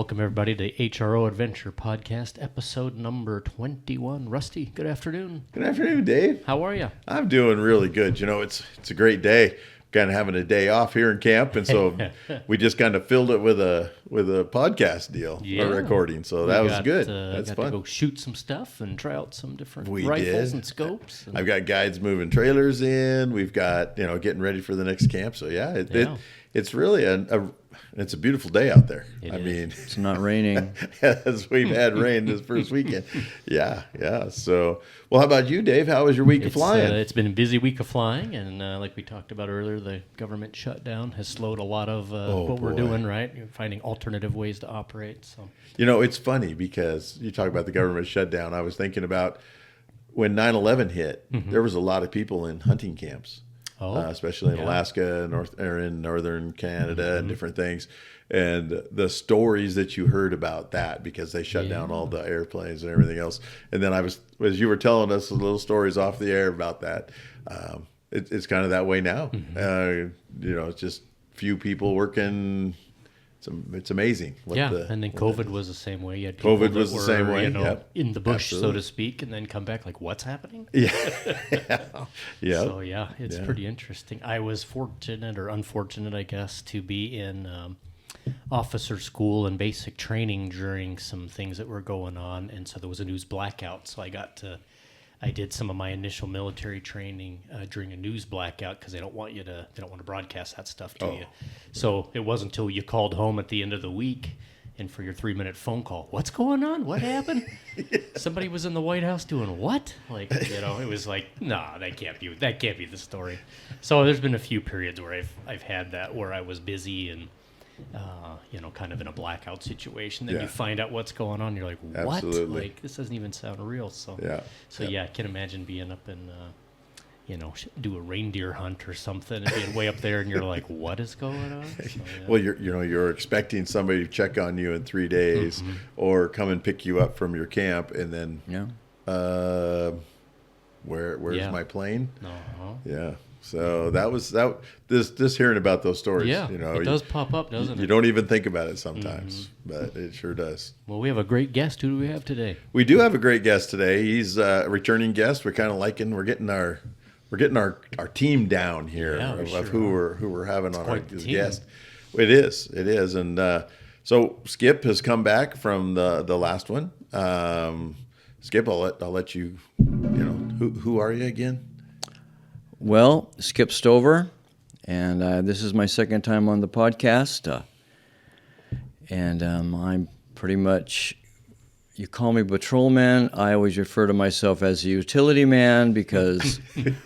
Welcome, everybody, to HRO Adventure Podcast, episode number 21. Rusty, good afternoon. Good afternoon, Dave. How are you? I'm doing really good. You know, it's a great day. Kind of having a day off here in camp, and so we just kind of filled it with a podcast deal, a recording. So that was good. That's fun. To go shoot some stuff and try out some different We rifles did. and scopes. And I've got guides moving trailers in. We've got getting ready for the next camp. So it's really it's a beautiful day out there. Mean, it's not raining. As we've had rain this first weekend. Yeah. So, well, how about you, Dave? How was your week of flying? It's been a busy week of flying, and like we talked about earlier, the government shutdown has slowed a lot of what we're doing, right? You're finding alternative ways to operate. So, it's funny because you talk about the government shutdown. I was thinking about when 9/11 hit, there was a lot of people in hunting camps. Especially in Alaska, in northern Canada, and different things. And the stories that you heard about that, because they shut down all the airplanes and everything else. And then as you were telling us the little stories off the air about that, it's kind of that way now. It's just few people working. It's amazing. And then COVID was the same way. You had people COVID was the same way. In the bush, so to speak, and then come back like, what's happening? Yeah. So, it's pretty interesting. I was fortunate or unfortunate, I guess, to be in officer school and basic training during some things that were going on. And so there was a news blackout. So I did some of my initial military training during a news blackout because they don't want to broadcast that stuff to you. So it wasn't until you called home at the end of the week and for your 3-minute phone call, what's going on? What happened? Somebody was in the White House doing what? It was like, nah, that can't be the story. So there's been a few periods where I've had that where I was busy and kind of in a blackout situation. Then you find out what's going on. You're like, what? Absolutely. Like, this doesn't even sound real. So I can imagine being up in, do a reindeer hunt or something and being way up there and you're like, what is going on? So, Well, you're expecting somebody to check on you in 3 days or come and pick you up from your camp and then, where's my plane? Uh-huh. Yeah. So this hearing about those stories. Yeah, it does pop up, doesn't it? You don't even think about it sometimes, but it sure does. Well, we have a great guest. Who do we have today? We do have a great guest today. He's a returning guest. We're kind of liking. We're getting our team down here of who we're having on our guest. It is, and so Skip has come back from the last one. Skip, I'll let you. Who are you again? Well, Skip Stover, and this is my second time on the podcast. And I'm pretty much, you call me patrolman. I always refer to myself as a utility man because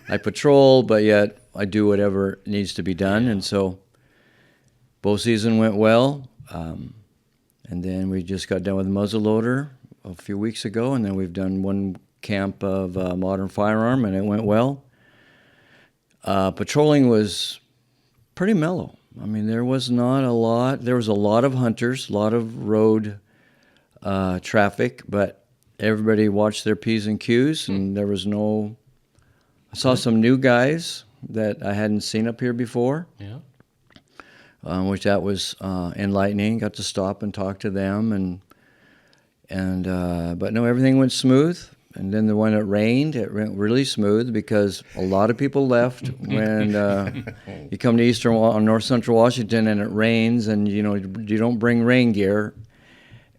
I patrol, but yet I do whatever needs to be done. And so bow season went well. And then we just got done with muzzleloader a few weeks ago, and then we've done one camp of modern firearm, and it went well. Patrolling was pretty mellow. I mean, there was not a lot. There was a lot of hunters, a lot of road traffic, but everybody watched their P's and Q's, and there was no... I saw some new guys that I hadn't seen up here before, which that was enlightening. Got to stop and talk to them, but no, everything went smooth. And then when it went really smooth because a lot of people left when you come to north central Washington and it rains and you don't bring rain gear.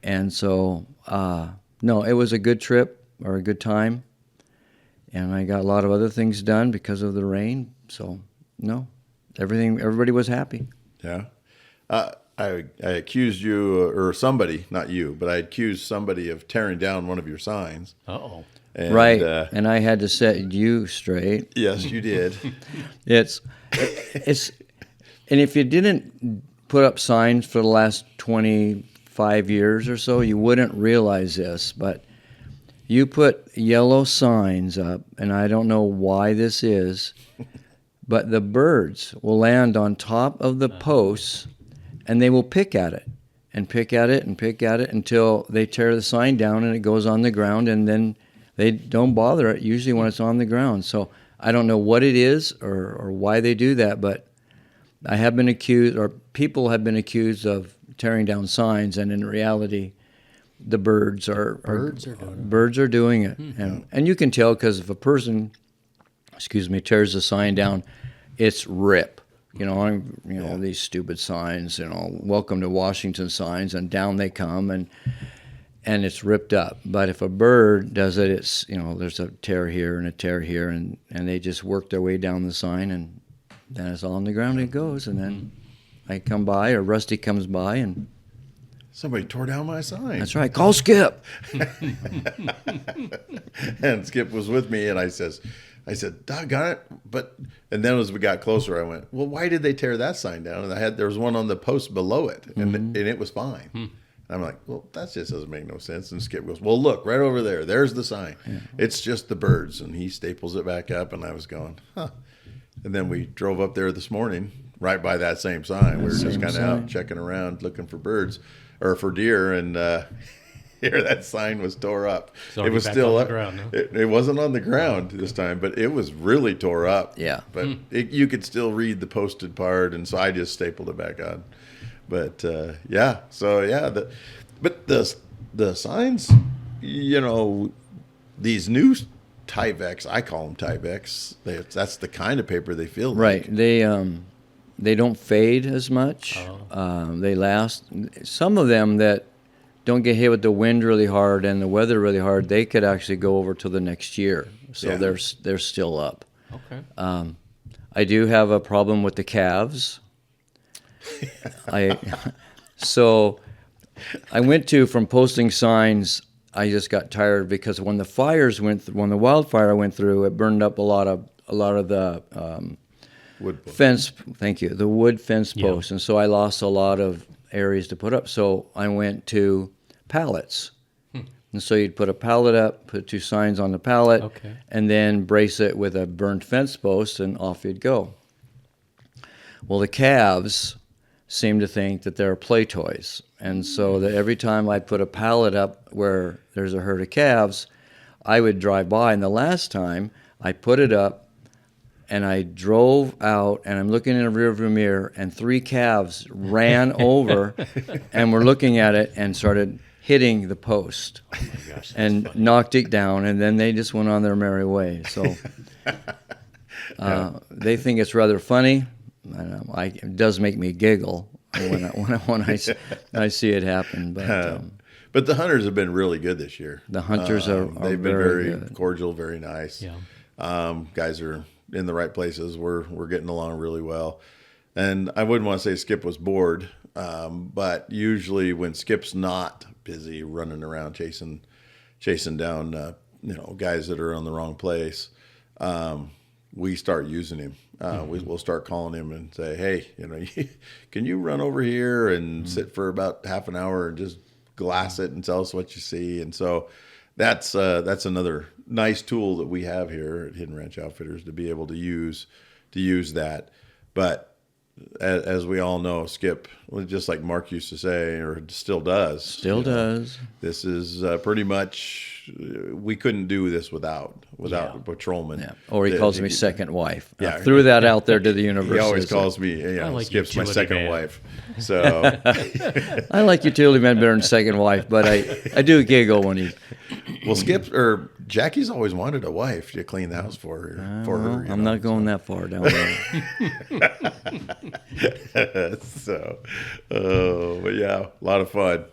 And so, no, it was a good trip or a good time. And I got a lot of other things done because of the rain. So, no, everybody was happy. Yeah. I accused you, or somebody, not you, but I accused somebody of tearing down one of your signs. Uh-oh. Right, and I had to set you straight. Yes, you did. It's, and if you didn't put up signs for the last 25 years or so, you wouldn't realize this, but you put yellow signs up, and I don't know why this is, but the birds will land on top of the posts, and they will pick at it, and pick at it, and pick at it until they tear the sign down, and it goes on the ground, and then they don't bother it usually when it's on the ground. So I don't know what it is or why they do that, but I have been accused, or people have been accused of tearing down signs, and in reality, the birds are doing it. And you can tell because if a person, tears a sign down, it's rip. These stupid signs, welcome to Washington signs, and down they come, and it's ripped up. But if a bird does it, it's, there's a tear here and a tear here, and they just work their way down the sign, and then it's all on the ground and it goes. And then I come by, or Rusty comes by, and somebody tore down my sign. That's right. Call Skip. And Skip was with me, and I said, doggone it. And then as we got closer, I went, well, why did they tear that sign down? And there was one on the post below it, and it was fine. And I'm like, well, that just doesn't make no sense. And Skip goes, well, look, right over there. There's the sign. Yeah. It's just the birds. And he staples it back up, and I was going, huh. And then we drove up there this morning, right by that same sign. We were just kind of out checking around, looking for birds, or for deer, and here that sign was tore up. So it was still up. Ground, huh? It wasn't on the ground this time, but it was really tore up. Yeah. But you could still read the posted part, and so I just stapled it back on. But yeah, so yeah, but the signs, these new Tyvek, I call them Tyvek. That's the kind of paper they feel like. Right. They don't fade as much. They last. Some of them that don't get hit with the wind really hard and the weather really hard, they could actually go over to the next year. So they're still up. Okay. I do have a problem with the calves. So I went from posting signs. I just got tired because when the wildfire went through, it burned up a lot of the wood fence. Thank you, the wood fence posts, and so I lost a lot of areas to put up. So I went to pallets, and so you'd put a pallet up, put 2 signs on the pallet, and then brace it with a burned fence post, and off you'd go. Well, the calves seem to think that they're play toys. And so that every time I put a pallet up where there's a herd of calves, I would drive by. And the last time I put it up and I drove out and I'm looking in a rearview mirror and 3 calves ran over and were looking at it and started hitting the post and knocked it down. And then they just went on their merry way. So they think it's rather funny. It does make me giggle when I see it happen. But the hunters have been really good this year. The hunters they've been very good. Cordial, very nice. Yeah. Guys are in the right places. We're getting along really well. And I wouldn't want to say Skip was bored, but usually when Skip's not busy running around chasing down guys that are on the wrong place, we start using him. We'll start calling him and say, hey, can you run over here and sit for about half an hour and just glass it and tell us what you see? And so that's another nice tool that we have here at Hidden Ranch Outfitters to be able to use that. But as we all know, Skip, just like Mark used to say, or still does. This is pretty much, we couldn't do this without a patrolman. Yeah. Or he calls me second wife. Yeah. I threw that out there to the universe. He always calls me, Skip's my second wife. So I like utility man better than second wife, but I do giggle when he. Well, Jackie's always wanted a wife to clean the house for her. I'm not going that far down there. But yeah, a lot of fun.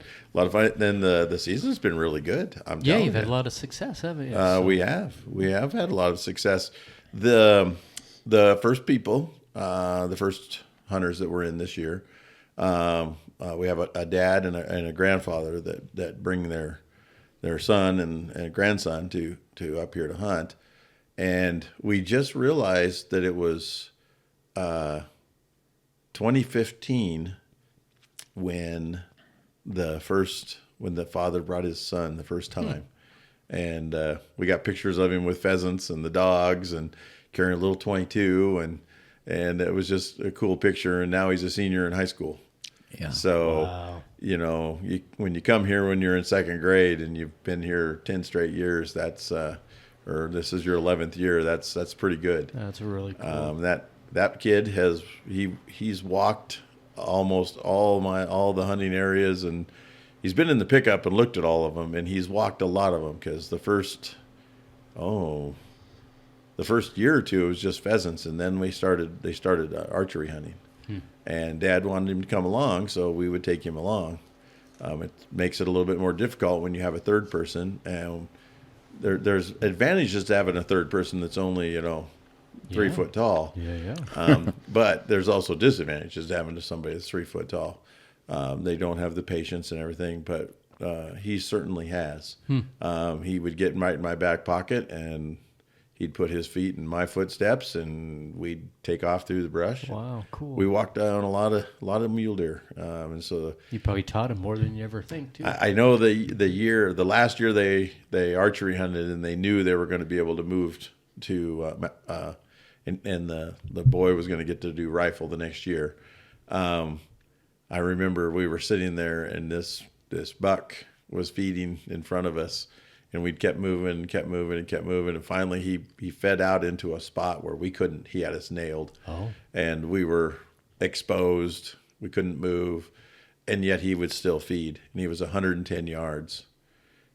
Then the season's been really good. You've had a lot of success, haven't you? We have had a lot of success. The first people, the first hunters that were in this year, we have a dad and a grandfather that bring their son and grandson to up here to hunt, and we just realized that it was 2015 when the father brought his son the first time, and we got pictures of him with pheasants and the dogs and carrying a little .22, and it was just a cool picture. And now he's a senior in high school. Yeah. So, wow. When you come here when you're in second grade and you've been here 10 straight years, that's or this is your 11th year, that's pretty good. That's really cool. That kid he's walked almost all the hunting areas, and he's been in the pickup and looked at all of them, and he's walked a lot of them because the first year or two it was just pheasants, and then they started archery hunting, and Dad wanted him to come along, so we would take him along. It makes it a little bit more difficult when you have a third person, and there's advantages to having a third person that's only 3 foot tall. But there's also disadvantages to having somebody that's 3 foot tall. They don't have the patience and everything, but he certainly has. He would get right in my back pocket, and he'd put his feet in my footsteps, and we'd take off through the brush. Wow, cool. We walked down a lot of mule deer, and so you probably taught him more than you ever think, too. I know the last year they archery hunted, and they knew they were going to be able to move to and the boy was going to get to do rifle the next year. I remember we were sitting there, and this buck was feeding in front of us, and we kept moving, and finally he fed out into a spot where we couldn't. He had us nailed, and we were exposed. We couldn't move, and yet he would still feed, and he was 110 yards.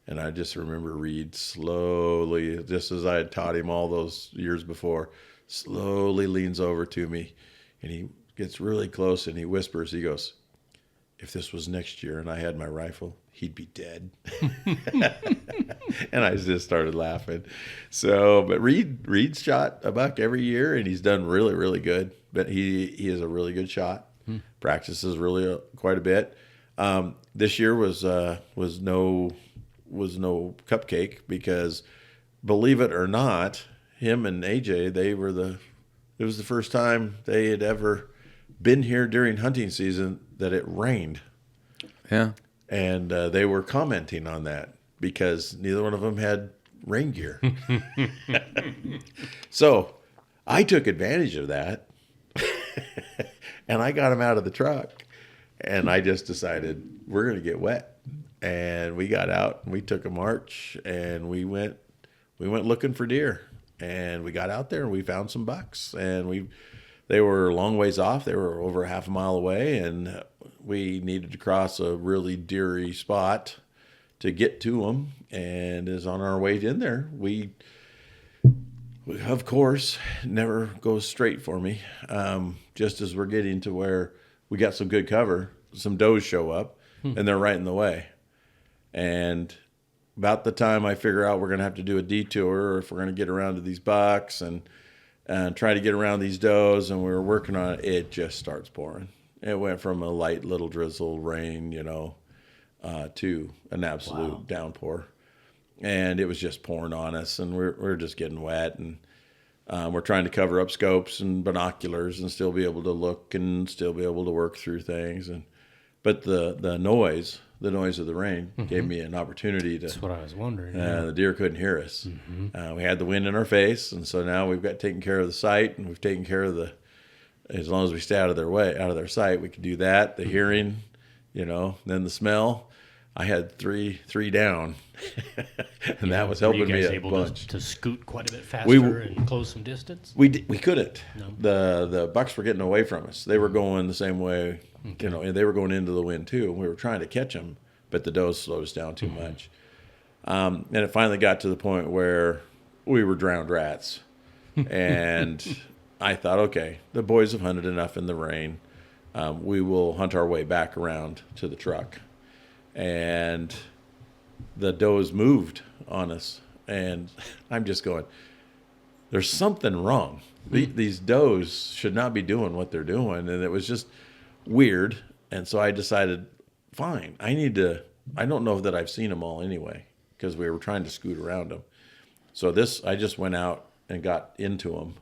And I just remember Reed slowly, just as I had taught him all those years before, slowly leans over to me, and he gets really close, and he whispers, he goes, "If this was next year and I had my rifle, he'd be dead." And I just started laughing. But Reed's shot a buck every year, and he's done really, really good. But he is a really good shot. Practices really quite a bit. This year was no cupcake because, believe it or not, him and AJ, it was the first time they had ever been here during hunting season that it rained. Yeah. And they were commenting on that because neither one of them had rain gear. So I took advantage of that, and I got them out of the truck, and I just decided we're going to get wet. And we got out, and we took a march, and we went looking for deer. And we got out there, and we found some bucks, and they were a long ways off. They were over half a mile away, and we needed to cross a really deery spot to get to them. And as on our way in there, we of course, never goes straight for me. Just as we're getting to where we got some good cover, some does show up, and they're right in the way. And about the time I figure out we're going to have to do a detour, or if we're going to get around to these bucks and try to get around these does, and we were working on it, it just starts pouring. It went from a light little drizzle rain, to an absolute downpour. And it was just pouring on us, and we're just getting wet, and we're trying to cover up scopes and binoculars and still be able to look and still be able to work through things. But the noise of the rain gave me an opportunity to. That's what I was wondering. The deer couldn't hear us. We had the wind in our face, and so now we've got taken care of the sight, and we've taken care of as long as we stay out of their sight, we could do that. The hearing, then the smell. I had three down, and that was helping me a bunch. Were you guys able to scoot quite a bit faster and close some distance? We couldn't. No. The bucks were getting away from us. They were going the same way, and they were going into the wind too. And we were trying to catch them, but the does slowed us down too much. And it finally got to the point where we were drowned rats, and I thought, okay, the boys have hunted enough in the rain. We will hunt our way back around to the truck. And the does moved on us, and I'm just going, there's something wrong. These does should not be doing what they're doing, and it was just weird. And so I decided, fine, I don't know that I've seen them all anyway, because we were trying to scoot around them. So I just went out and got into them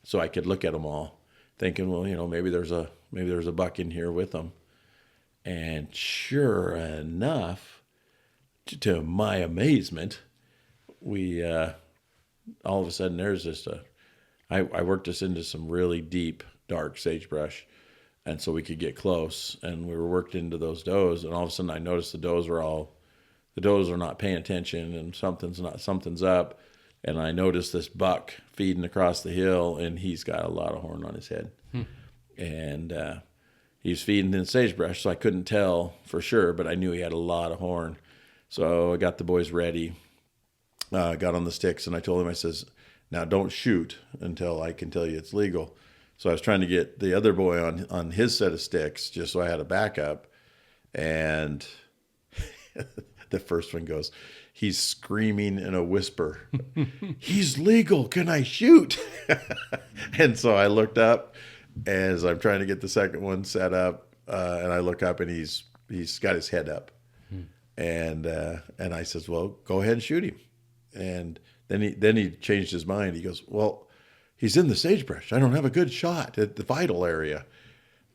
so I could look at them all, thinking, well, maybe there's a buck in here with them. And sure enough, to my amazement, we all of a sudden there's just I worked us into some really deep, dark sagebrush, and so we could get close. And we were worked into those does, and all of a sudden I noticed the does are not paying attention, and something's up. And I noticed this buck feeding across the hill, and he's got a lot of horn on his head, and he was feeding in sagebrush, so I couldn't tell for sure, but I knew he had a lot of horn. So I got the boys ready, got on the sticks, and I told him, I says, now don't shoot until I can tell you it's legal. So I was trying to get the other boy on his set of sticks just so I had a backup. And the first one goes, he's screaming in a whisper, he's legal, can I shoot? And so I looked up as I'm trying to get the second one set up, and I look up and he's got his head up. And I says, well, go ahead and shoot him. And then he changed his mind. He goes, well, he's in the sagebrush. I don't have a good shot at the vital area.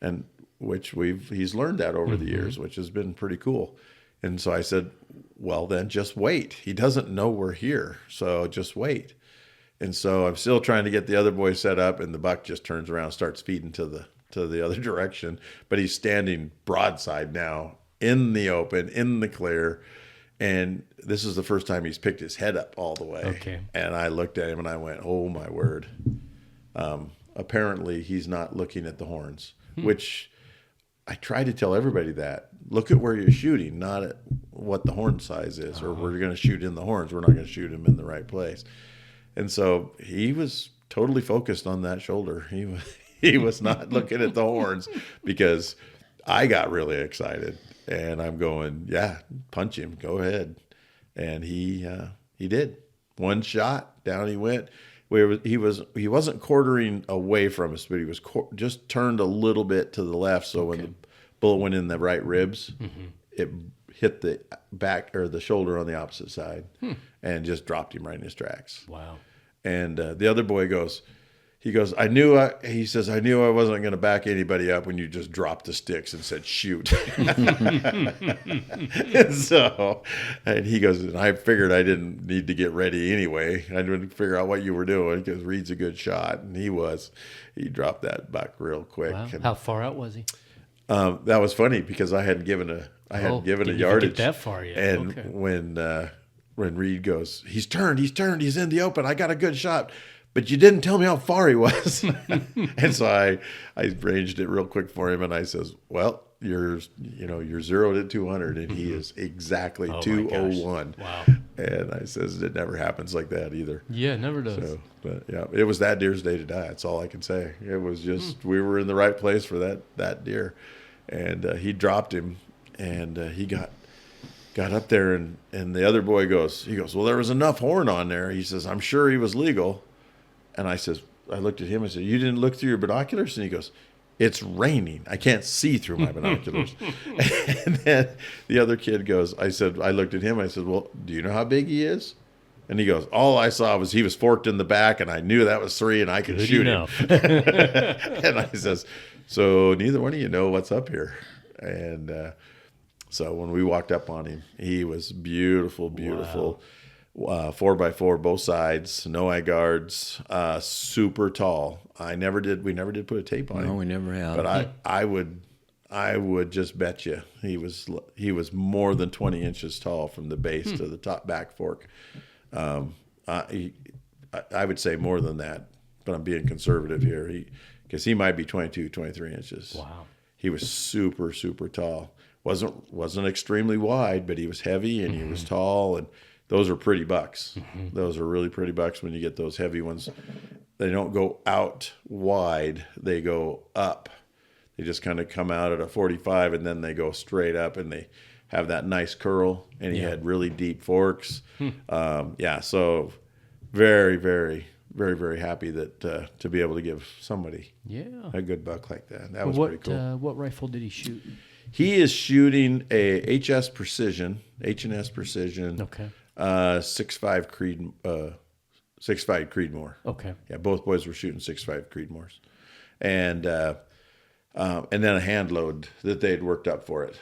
And which he's learned that over the years, which has been pretty cool. And so I said, well, then just wait. He doesn't know we're here, so just wait. And so I'm still trying to get the other boy set up, and the buck just turns around and starts feeding to the other direction. But he's standing broadside now in the open, in the clear. And this is the first time he's picked his head up all the way. Okay. And I looked at him and I went, oh, my word. Apparently, he's not looking at the horns, which I try to tell everybody that. Look at where you're shooting, not at what the horn size is, or we're going to shoot in the horns. We're not going to shoot him in the right place. And so he was totally focused on that shoulder. He was not looking at the horns, because I got really excited. And I'm going, yeah, punch him, go ahead. And he did. One shot, down he went. He wasn't quartering away from us, but he was just turned a little bit to the left. So when the bullet went in the right ribs, it hit the back or the shoulder on the opposite side, and just dropped him right in his tracks. Wow. And the other boy goes, I knew I wasn't going to back anybody up when you just dropped the sticks and said, shoot. And he goes, and I figured I didn't need to get ready anyway. I didn't figure out what you were doing, because Reed's a good shot. And he dropped that buck real quick. Wow. And, how far out was he? that was funny, because I hadn't given a yardage. Get that far yet. And when Reed goes, he's turned, he's in the open. I got a good shot. But you didn't tell me how far he was. And so I ranged it real quick for him, and I says, well, you're zeroed at 200, and he is exactly 201. Wow. And I says, it never happens like that either. Yeah, it never does. So, but yeah, it was that deer's day to die. That's all I can say. It was just, we were in the right place for that deer. And he dropped him, and he got up there, and the other boy goes, well, there was enough horn on there. He says, I'm sure he was legal. And I looked at him and said, you didn't look through your binoculars? And he goes, it's raining. I can't see through my binoculars. And then the other kid goes, I looked at him. I said, well, do you know how big he is? And he goes, all I saw was he was forked in the back, and I knew that was 3, and I could shoot him. And I says, so neither one of you know what's up here. And so when we walked up on him, he was beautiful. Wow. 4x4 both sides, no eye guards, super tall. We never did put a tape on him. No, we never have. But I would just bet you he was more than 20 inches tall from the base to the top back fork. I would say more than that, but I'm being conservative here. Because he might be 22, 23 inches. Wow. He was super, super tall. Wasn't extremely wide, but he was heavy, and he was tall, and those are pretty bucks. Those are really pretty bucks when you get those heavy ones. They don't go out wide. They go up. They just kind of come out at a 45, and then they go straight up, and they have that nice curl, and he had really deep forks. So very, very, very, very happy that to be able to give somebody a good buck like that. That was pretty cool. What rifle did he shoot? He is shooting a H&S Precision. Okay. 6.5 Creedmoor. Okay. Yeah, both boys were shooting 6.5 Creedmoors, and then a hand load that they had worked up for it.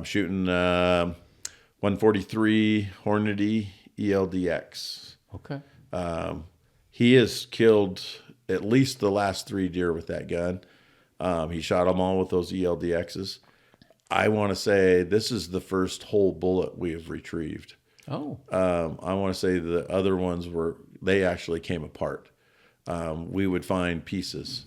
Shooting 143 Hornady ELDX. Okay. He has killed at least the last 3 deer with that gun. He shot them all with those ELDXs. I want to say this is the first whole bullet we have retrieved. Oh. I want to say the other ones they actually came apart. We would find pieces.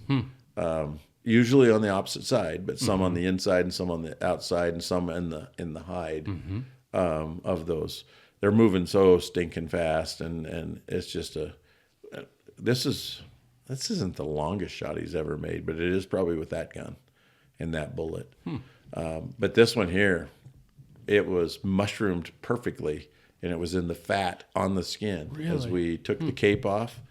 usually on the opposite side, but some on the inside and some on the outside and some in the hide of those. They're moving so stinking fast, and it's just this isn't the longest shot he's ever made, but it is probably with that gun and that bullet. But this one here, it was mushroomed perfectly, and it was in the fat on the skin. Really? As we took the cape off.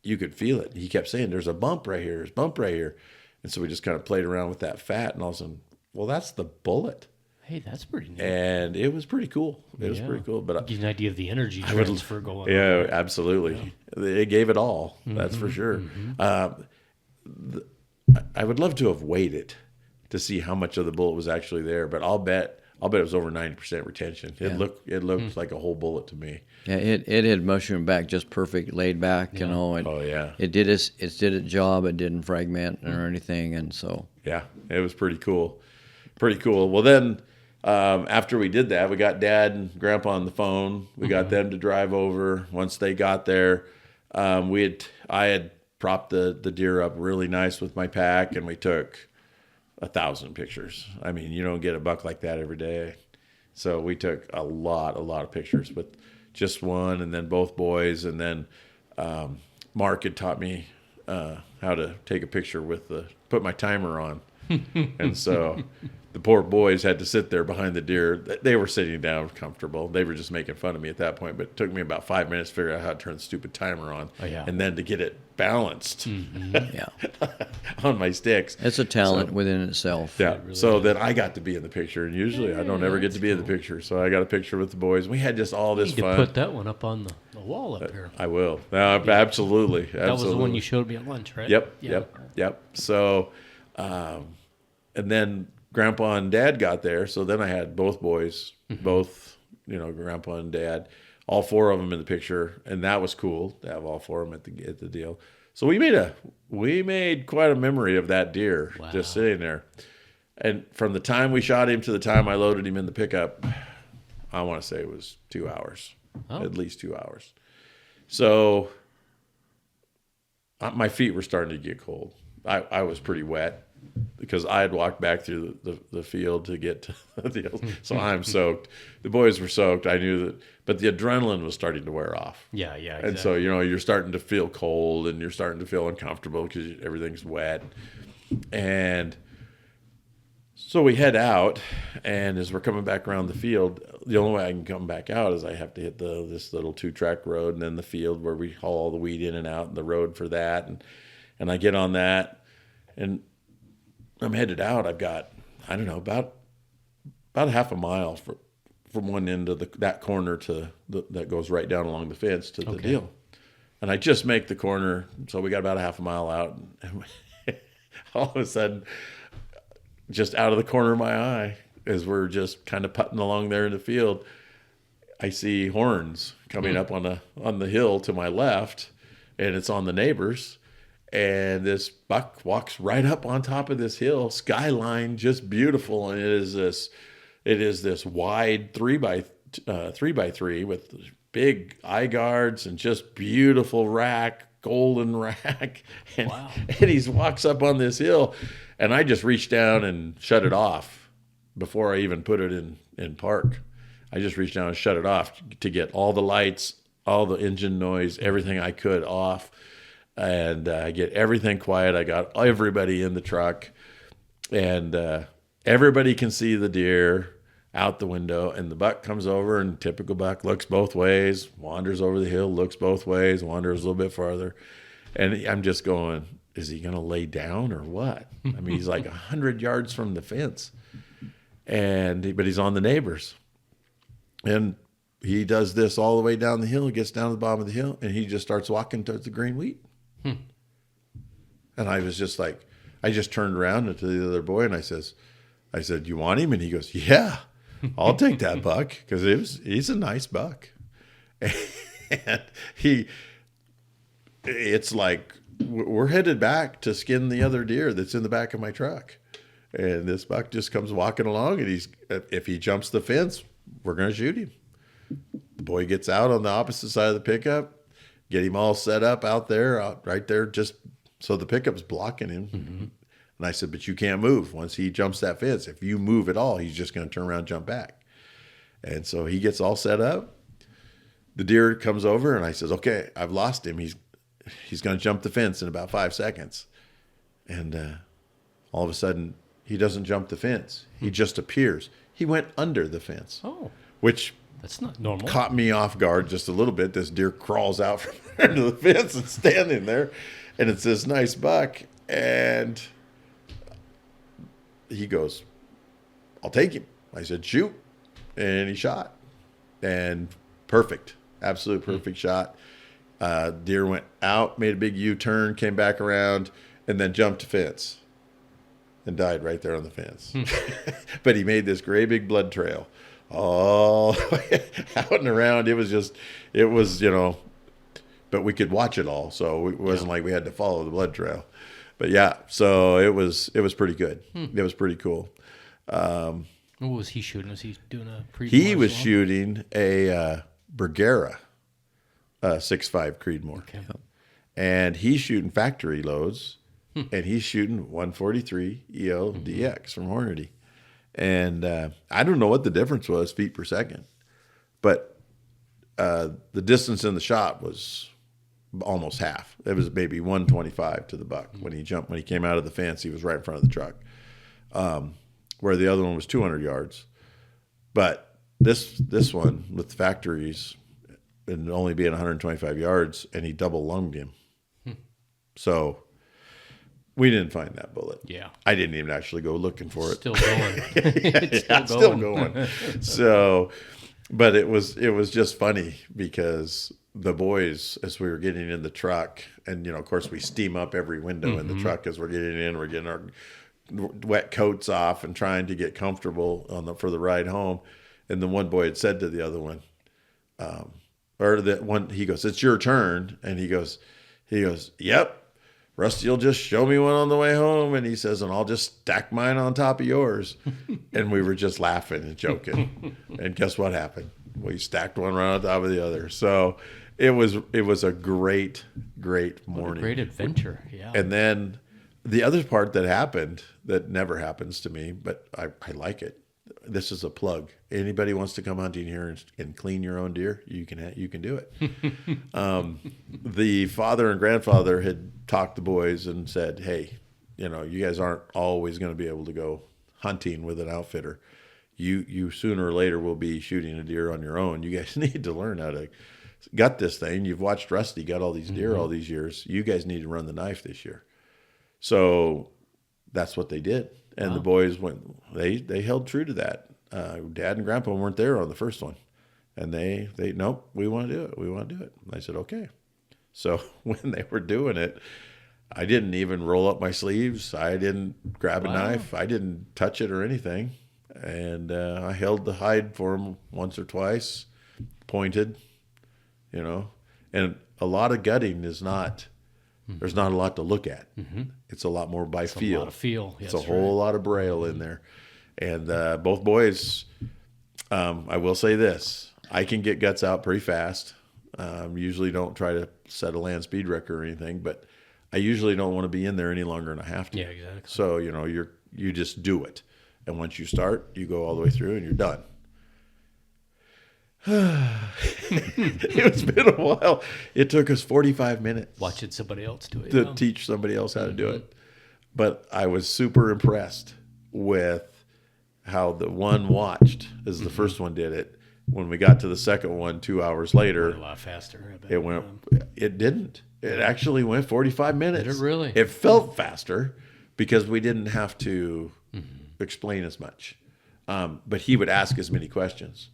You could feel it. He kept saying, "There's a bump right here. There's a bump right here." And so we just kind of played around with that fat, and all of a sudden, well, that's the bullet. Hey, that's pretty neat. And it was pretty cool. It was pretty cool. But give you an idea of the energy transfer going on. Yeah, absolutely. Yeah. It gave it all. That's for sure. I would love to have waited to see how much of the bullet was actually there, but I'll bet it was over 90% retention. It looked like a whole bullet to me. Yeah, it had mushroomed back just perfect, laid back. You know. It did its job. It didn't fragment or anything, and so yeah, it was pretty cool. Pretty cool. Well, then after we did that, we got Dad and Grandpa on the phone. We got them to drive over. Once they got there, I had propped the deer up really nice with my pack, and we took 1,000 pictures. I mean, you don't get a buck like that every day. So we took a lot of pictures with just one, and then both boys, and then Mark had taught me how to take a picture put my timer on. And so the poor boys had to sit there behind the deer. They were sitting down comfortable. They were just making fun of me at that point, but it took me about 5 minutes to figure out how to turn the stupid timer on. And then to get it balanced on my sticks. It's a talent within itself. Yeah. It really so then I got to be in the picture, and usually I don't ever get to be in the picture. So I got a picture with the boys. We had just all this fun. You put that one up on the wall up here. I will. Absolutely. That was the one you showed me at lunch, right? Yep. So, and then Grandpa and Dad got there. So then I had both boys, both, Grandpa and Dad, all four of them in the picture, and that was cool to have all four of them at the deal. So we made quite a memory of that deer just sitting there. And from the time we shot him to the time I loaded him in the pickup, I want to say it was 2 hours, at least 2 hours. So my feet were starting to get cold. I was pretty wet because I had walked back through the field to get to the deal. So I'm soaked. The boys were soaked. I knew that, but the adrenaline was starting to wear off. Yeah, exactly. And so, you're starting to feel cold and you're starting to feel uncomfortable because everything's wet. And so we head out, and as we're coming back around the field, the only way I can come back out is I have to hit this little 2-track road, and then the field where we haul all the weed in and out, and the road for that. And I get on that, and I'm headed out. I've got, I don't know, about a half a mile from one end of that corner to that goes right down along the fence to the deal. And I just make the corner, so we got about a half a mile out, and all of a sudden, just out of the corner of my eye, as we're just kind of putting along there in the field, I see horns coming up on the hill to my left, and it's on the neighbors. And this buck walks right up on top of this hill, skyline just beautiful, and it is this wide 3x3 with big eye guards and just beautiful golden rack. And he walks up on this hill, and I just reached down and shut it off before I even put it in park. I just reached down and shut it off to get all the lights, all the engine noise, everything I could off. And get everything quiet. I got everybody in the truck, and everybody can see the deer out the window. And the buck comes over, and typical buck looks both ways, wanders over the hill, looks both ways, wanders a little bit farther. And I'm just going, is he going to lay down or what? I mean, he's like 100 yards from the fence, but he's on the neighbors. And he does this all the way down the hill. He gets down to the bottom of the hill, and he just starts walking towards the green wheat. And I was just like, I just turned around to the other boy, and I said, you want him? And he goes, yeah, I'll take that buck, because he's a nice buck. And it's like, we're headed back to skin the other deer that's in the back of my truck. And this buck just comes walking along, and if he jumps the fence, we're going to shoot him. The boy gets out on the opposite side of the pickup, get him all set up right there, just So the pickup's blocking him. And I said, but you can't move. Once he jumps that fence, if you move at all, he's just going to turn around and jump back. And so he gets all set up. The deer comes over, and I says, okay, I've lost him. He's going to jump the fence in about 5 seconds. And all of a sudden, he doesn't jump the fence. He just appears. He went under the fence. Oh. Which that's not normal. Caught me off guard just a little bit. This deer crawls out from under the fence and standing there. And it's this nice buck. And he goes, I'll take him. I said, shoot. And he shot. And perfect. Absolute perfect shot. Deer went out, made a big U-turn, came back around, and then jumped the fence and died right there on the fence. But he made this great big blood trail all the way out and around. It was, but we could watch it all. So it wasn't like we had to follow the blood trail. But yeah, so it was pretty good. It was pretty cool. What was he shooting? Was he doing a Creedmoor? He was shooting a Bergera 6.5 Creedmoor. Okay. And he's shooting factory loads, and he's shooting 143 EL DX from Hornady. And I don't know what the difference was, feet per second, but the distance in the shot was almost half. It was maybe 125 to the buck. When he came out of the fence, he was right in front of the truck, where the other one was 200 yards. But this one with the factories and only being 125 yards, and he double lunged him. So we didn't find that bullet. Yeah. I didn't even actually go looking for it. Still going. It's still going. So, but it was just funny because the boys, as we were getting in the truck, and of course we steam up every window in the truck as we're getting in. We're getting our wet coats off and trying to get comfortable for the ride home. And the one boy had said to the other one, he goes, "It's your turn," and he goes, "Yep. Rusty will just show me one on the way home," and he says, "and I'll just stack mine on top of yours." And we were just laughing and joking. And guess what happened? We stacked one right on top of the other. So it was a great morning. What a great adventure. Yeah. And then the other part that happened that never happens to me, but I like it. This is a plug. Anybody wants to come hunting here and clean your own deer, you can do it. The father and grandfather had talked to the boys and said, "Hey, you guys aren't always going to be able to go hunting with an outfitter. You sooner or later will be shooting a deer on your own. You guys need to learn how to gut this thing. You've watched Rusty gut all these deer all these years. You guys need to run the knife this year." So that's what they did. And the boys they held true to that. Dad and Grandpa weren't there on the first one. And they nope, we want to do it. We want to do it. And I said, okay. So when they were doing it, I didn't even roll up my sleeves. I didn't grab a knife. I didn't touch it or anything. And I held the hide for them once or twice, pointed, And a lot of gutting is not... There's not a lot to look at. It's a lot more by feel. A lot of feel. It's a whole lot of braille in there. And both boys, I will say this, I can get guts out pretty fast. Usually don't try to set a land speed record or anything, but I usually don't want to be in there any longer than I have to. Yeah, exactly. So, you just do it. And once you start, you go all the way through and you're done. It's been a while. It took us 45 minutes watching somebody else do it to teach somebody else how to do it. But I was super impressed with how the one watched as the first one did it. When we got to the second one 2 hours later, a lot faster. I bet. It didn't. It actually went 45 minutes. Did it really? It felt faster because we didn't have to explain as much. But he would ask as many questions.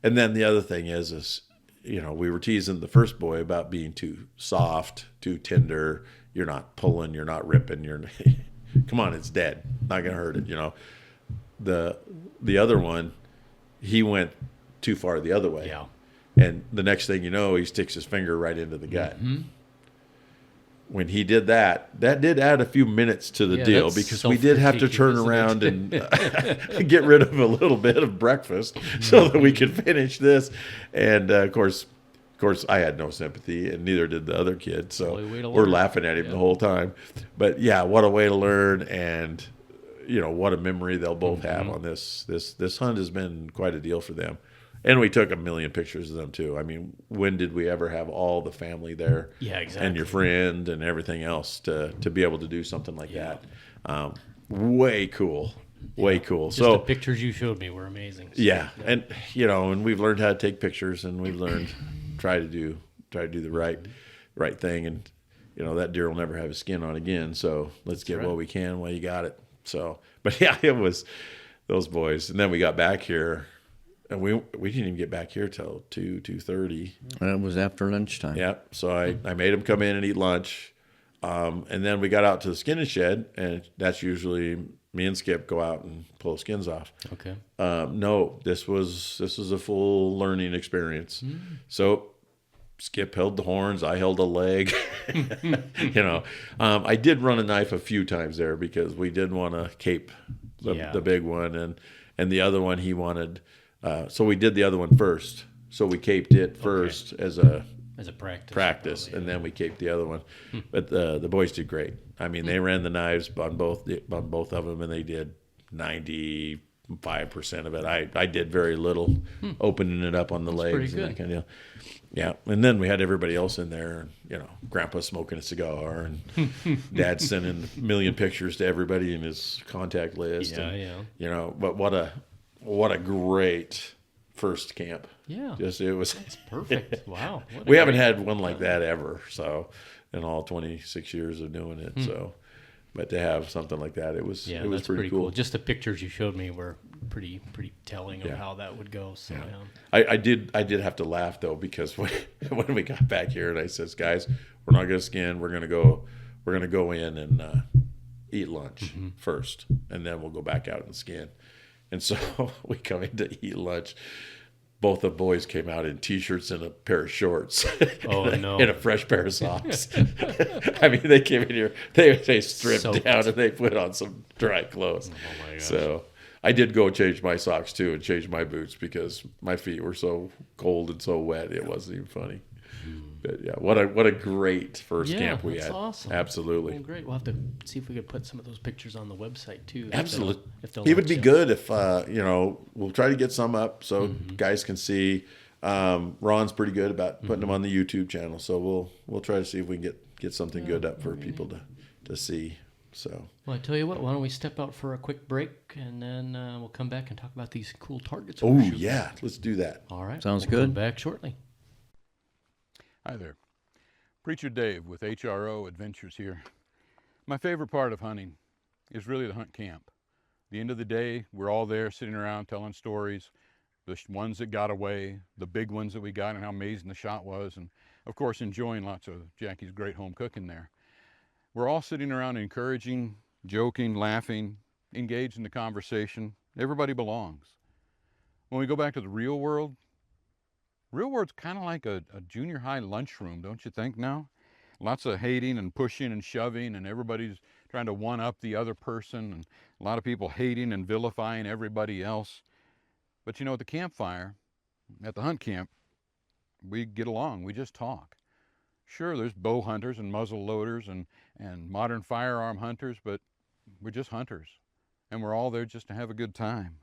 And then the other thing is, we were teasing the first boy about being too soft, too tender. You're not pulling, you're not ripping. Come on, it's dead. Not going to hurt it, The other one, he went too far the other way. Yeah. And the next thing you know, he sticks his finger right into the gut. When he did that did add a few minutes to the deal because we did have to turn around and get rid of a little bit of breakfast so that we could finish this. And of course, course, I had no sympathy, and neither did the other kid. So Way to we're learn. laughing at him the whole time. But yeah, what a way to learn, and what a memory they'll both have on this. This hunt has been quite a deal for them. And we took a million pictures of them too. I mean, when did we ever have all the family there? Yeah, exactly. And your friend and everything else to be able to do something like that? Way cool. Way cool. Just so the pictures you showed me were amazing. So, yeah, and and we've learned how to take pictures, and we've learned try to do the right thing, and that deer will never have his skin on again. So let's get what we can while you got it. So, but yeah, it was those boys, and then we got back here. And we didn't even get back here till 2:30. It was after lunchtime. Yeah. So I made them come in and eat lunch. And then we got out to the skinning shed, and that's usually me and Skip go out and pull skins off. Okay. No, this was a full learning experience. So Skip held the horns, I held a leg. I did run a knife a few times there because we did want to cape the big one, and the other one he wanted. So we did the other one first. So we caped it first as a practice, and then we caped the other one. But the boys did great. I mean, they ran the knives on both of them, and they did 95% of it. I did very little, opening it up on the legs and that kind of deal. Yeah, and then we had everybody else in there, and Grandpa smoking a cigar, and Dad sending a million pictures to everybody in his contact list. But what a great first camp. Yeah. It's Perfect. Wow. We haven't had one like that ever. So in all 26 years of doing it. So, but to have something like that, it was pretty cool. Just the pictures you showed me were pretty telling of how that would go. So I did have to laugh though, because when we got back here and I says, guys, we're not going to skin. We're going to go in and eat lunch first, and then we'll go back out and skin. And so we come in to eat lunch. Both the boys came out in T-shirts and a pair of shorts. Oh, no. And a fresh pair of socks. I mean, they came in here, they stripped down and they put on some dry clothes. Oh, my gosh. So I did go change my socks too and change my boots because my feet were so cold and so wet, it wasn't even funny. But yeah, what a great first camp we had. Awesome. Absolutely. Well, great. We'll have to see if we could put some of those pictures on the website too. Absolutely. If they'll It would be good if we'll try to get some up so guys can see. Ron's pretty good about putting them on the YouTube channel, so we'll try to see if we can get something good up for people to see. So. Well, I tell you what. Why don't we step out for a quick break, and then we'll come back and talk about these cool targets. Oh yeah, let's do that. All right. Sounds We'll good. come back shortly. Hi there. Preacher Dave with HRO Adventures here. My favorite part of hunting is really the hunt camp. At the end of the day, we're all there sitting around telling stories, the ones that got away, the big ones that we got and how amazing the shot was, and of course enjoying lots of Jackie's great home cooking there. We're all sitting around encouraging, joking, laughing, engaged in the conversation. Everybody belongs. When we go back to the real world's kind of like a junior high lunchroom, don't you think now? Lots of hating and pushing and shoving, and everybody's trying to one-up the other person, and a lot of people hating and vilifying everybody else. But at the campfire, at the hunt camp, we get along, we just talk. Sure, there's bow hunters and muzzle loaders and modern firearm hunters, but we're just hunters, and we're all there just to have a good time.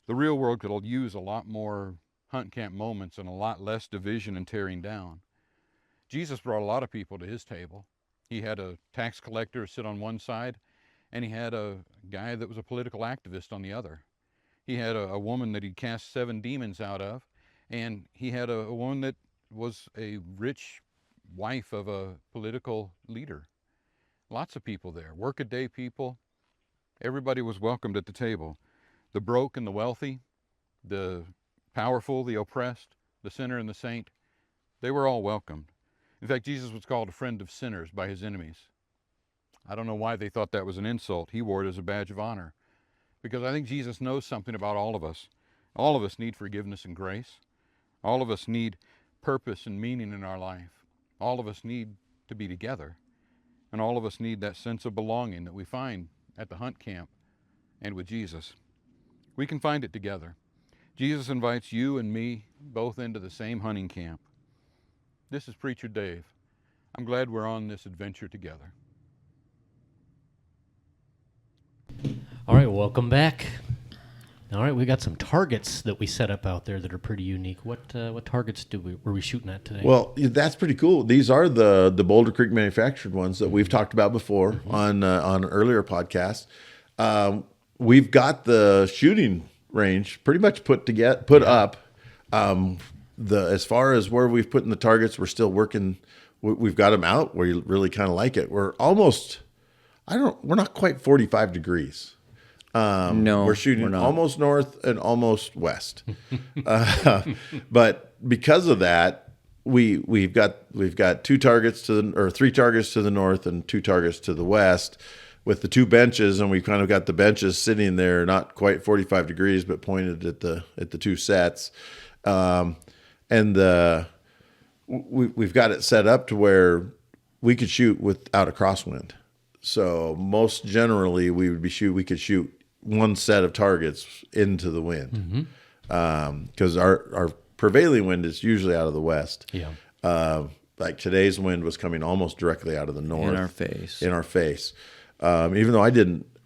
The real world could use a lot more hunt camp moments and a lot less division and tearing down. Jesus brought a lot of people to his table. He had a tax collector sit on one side, and he had a guy that was a political activist on the other. He had a woman that he'd cast 7 demons out of, and he had a woman that was a rich wife of a political leader. Lots of people there, workaday people. Everybody was welcomed at the table. The broke and the wealthy, the powerful, the oppressed, the sinner and the saint, they were all welcomed. In fact, Jesus was called a friend of sinners by his enemies. I don't know why they thought that was an insult. He wore it as a badge of honor. Because I think Jesus knows something about all of us. All of us need forgiveness and grace. All of us need purpose and meaning in our life. All of us need to be together. And all of us need that sense of belonging that we find at the hunt camp and with Jesus. We can find it together. Jesus invites you and me both into the same hunting camp. This is Preacher Dave. I'm glad we're on this adventure together. All right, welcome back. All right, we got some targets that we set up out there that are pretty unique. What targets were we shooting at today? Well, that's pretty cool. These are the Boulder Creek manufactured ones that we've talked about before on earlier podcasts. We've got the shooting range pretty much put up. As far as where we've put in the targets, we're still working. We've got them out where you really kind of like it. We're not quite 45 degrees. No, we're shooting almost north and almost west. But because of that, we've got 2 targets or 3 targets to the north and 2 targets to the west with the 2 benches, and we've kind of got the benches sitting there, not quite 45 degrees, but pointed at the 2 sets. We've got it set up to where we could shoot without a crosswind. So most generally we could shoot 1 set of targets into the wind, because our prevailing wind is usually out of the west. Yeah. Like today's wind was coming almost directly out of the north. In our face. Even though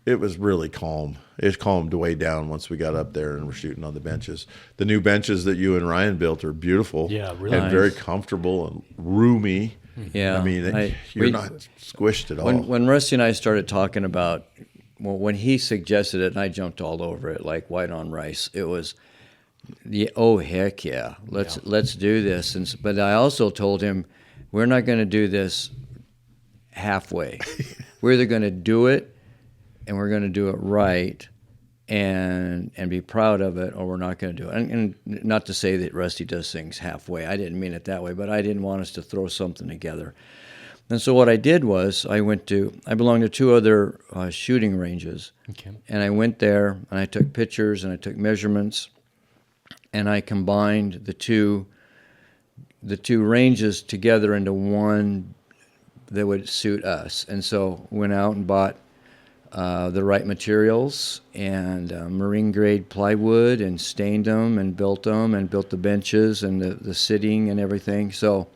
it was really calm. It calmed way down once we got up there and we're shooting on the benches. The new benches that you and Ryan built are beautiful. Yeah, really and nice. Very comfortable and roomy. Yeah. I mean, you're not squished at all. When Rusty and I started talking about, when he suggested it and I jumped all over it like white on rice, it was, heck yeah, let's do this. But I also told him, we're not going to do this halfway. We're either going to do it and we're going to do it right and be proud of it, or we're not going to do it. And not to say that Rusty does things halfway. I didn't mean it that way, but I didn't want us to throw something together. And so what I did was I belonged to 2 other shooting ranges. Okay. And I went there and I took pictures and I took measurements and I combined the two ranges together into one that would suit us. And so went out and bought the right materials and marine grade plywood and stained them and built the benches and the sitting and everything. So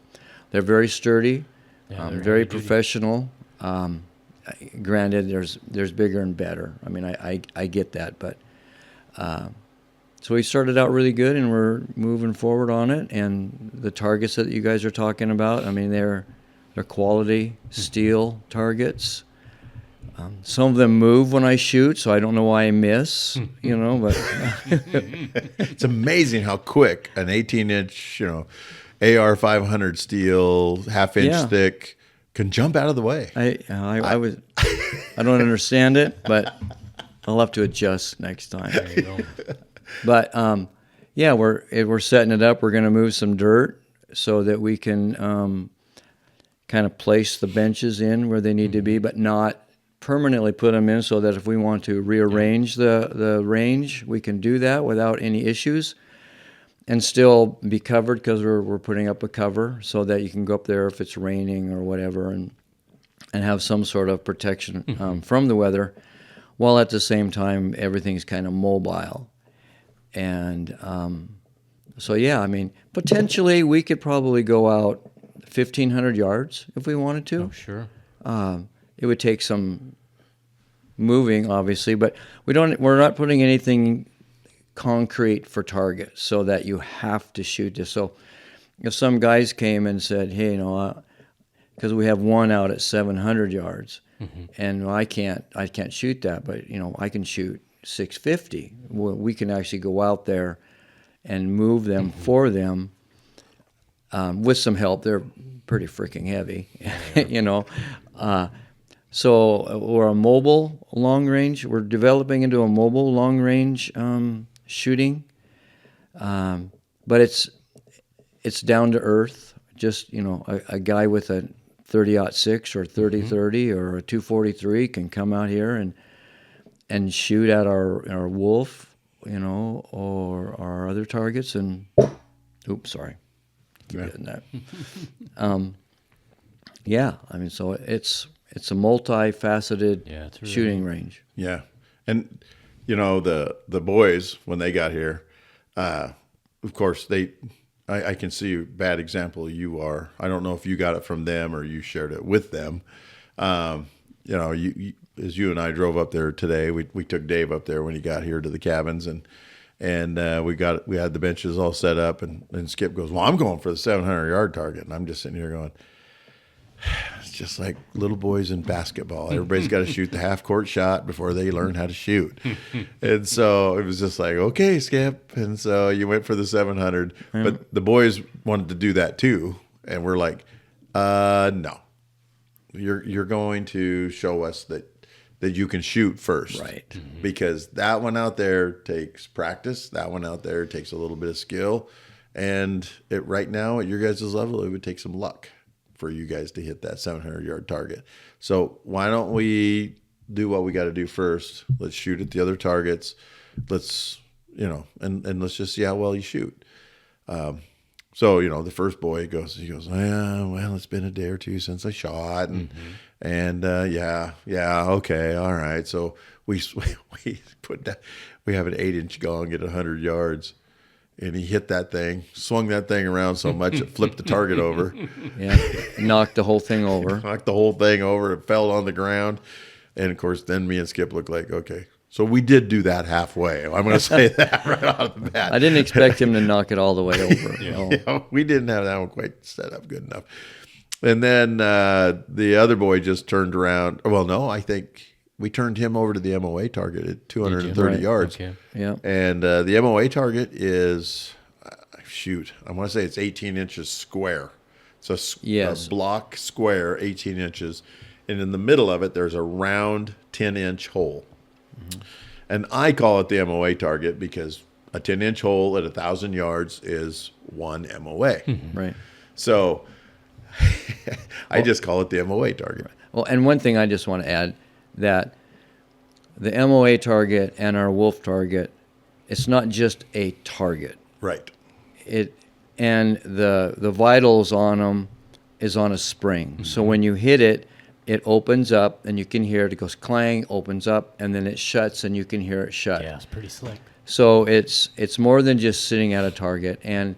they're very sturdy, very professional. Granted, there's bigger and better. I mean, I get that, but so we started out really good and we're moving forward on it. And the targets that you guys are talking about, I mean, they're quality steel targets. Some of them move when I shoot, so I don't know why I miss, but it's amazing how quick an 18-inch, AR 500 steel, half-inch thick can jump out of the way. I don't understand it, but I'll have to adjust next time. There you go. But we're setting it up. We're going to move some dirt so that we can kind of place the benches in where they need to be, but not permanently put them in, so that if we want to rearrange the range, we can do that without any issues and still be covered, because we're putting up a cover so that you can go up there if it's raining or whatever and have some sort of protection from the weather, while at the same time everything's kind of mobile. And I mean, potentially we could probably go out 1,500 yards if we wanted to. Oh, sure. It would take some moving, obviously, but we're not putting anything concrete for targets so that you have to shoot this. So if some guys came and said, hey, because we have one out at 700 yards, and I can't shoot that, but I can shoot 650. We can actually go out there and move them for them with some help. They're pretty freaking heavy, So we're a mobile long range. We're developing into a mobile long range shooting, but it's down to earth. Just a guy with a 30-06 or 30-30 or a 243 can come out here and shoot at our wolf, or our other targets. And oops, sorry, keep getting that. I mean, so it's a multifaceted shooting range. Yeah. And, the boys, when they got here, of course, I can see a bad example you are. I don't know if you got it from them or you shared it with them. You know, as you and I drove up there today, we took Dave up there when he got here to the cabins, and we had the benches all set up, and Skip goes, well, I'm going for the 700-yard target, and I'm just sitting here going, it's just like little boys in basketball. Everybody's got to shoot the half-court shot before they learn how to shoot. And so it was just like, okay, Skip. And so you went for the 700. But the boys wanted to do that too. And we're like, no. You're going to show us that you can shoot first. Right. Because that one out there takes practice. That one out there takes a little bit of skill. And right now, at your guys' level, it would take some luck for you guys to hit that 700-yard target. So why don't we do what we got to do first? Let's shoot at the other targets. Let's, and let's just see how well you shoot. So, the first boy he goes, well, it's been a day or two since I shot. And okay, all right. So we put that, we have an 8-inch gong at 100 yards. And he hit that thing, swung that thing around so much it flipped the target over. Yeah, knocked the whole thing over. Knocked the whole thing over. It fell on the ground. And, of course, then me and Skip looked like, okay. So we did do that halfway. I'm going to say that right off the bat. I didn't expect him to knock it all the way over. No. We didn't have that one quite set up good enough. And then the other boy just turned around. Well, no, I think we turned him over to the MOA target at 230 yards. Okay. Yeah. And the MOA target is, I want to say it's 18 inches square. It's a block square, 18 inches. And in the middle of it, there's a round 10-inch hole. Mm-hmm. And I call it the MOA target because a 10-inch hole at 1,000 yards is one MOA. Mm-hmm. Right. So I just call it the MOA target. Right. Well, and one thing I just want to add, that the MOA target and our wolf target, it's not just a target. Right. And the vitals on them is on a spring. Mm-hmm. So when you hit it, it opens up and you can hear it. It goes clang, opens up, and then it shuts and you can hear it shut. Yeah, it's pretty slick. So it's more than just sitting at a target. And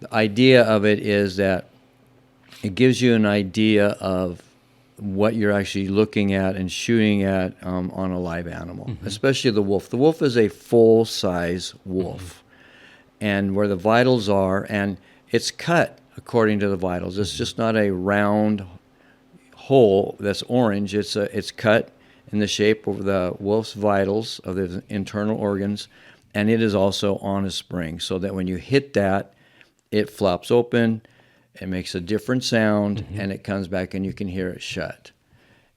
the idea of it is that it gives you an idea of what you're actually looking at and shooting at on a live animal, especially the wolf. The wolf is a full-size wolf, and where the vitals are, and it's cut according to the vitals. It's just not a round hole that's orange. It's cut in the shape of the wolf's vitals, of the internal organs, and it is also on a spring, so that when you hit that, it flops open. It makes a different sound, and it comes back, and you can hear it shut.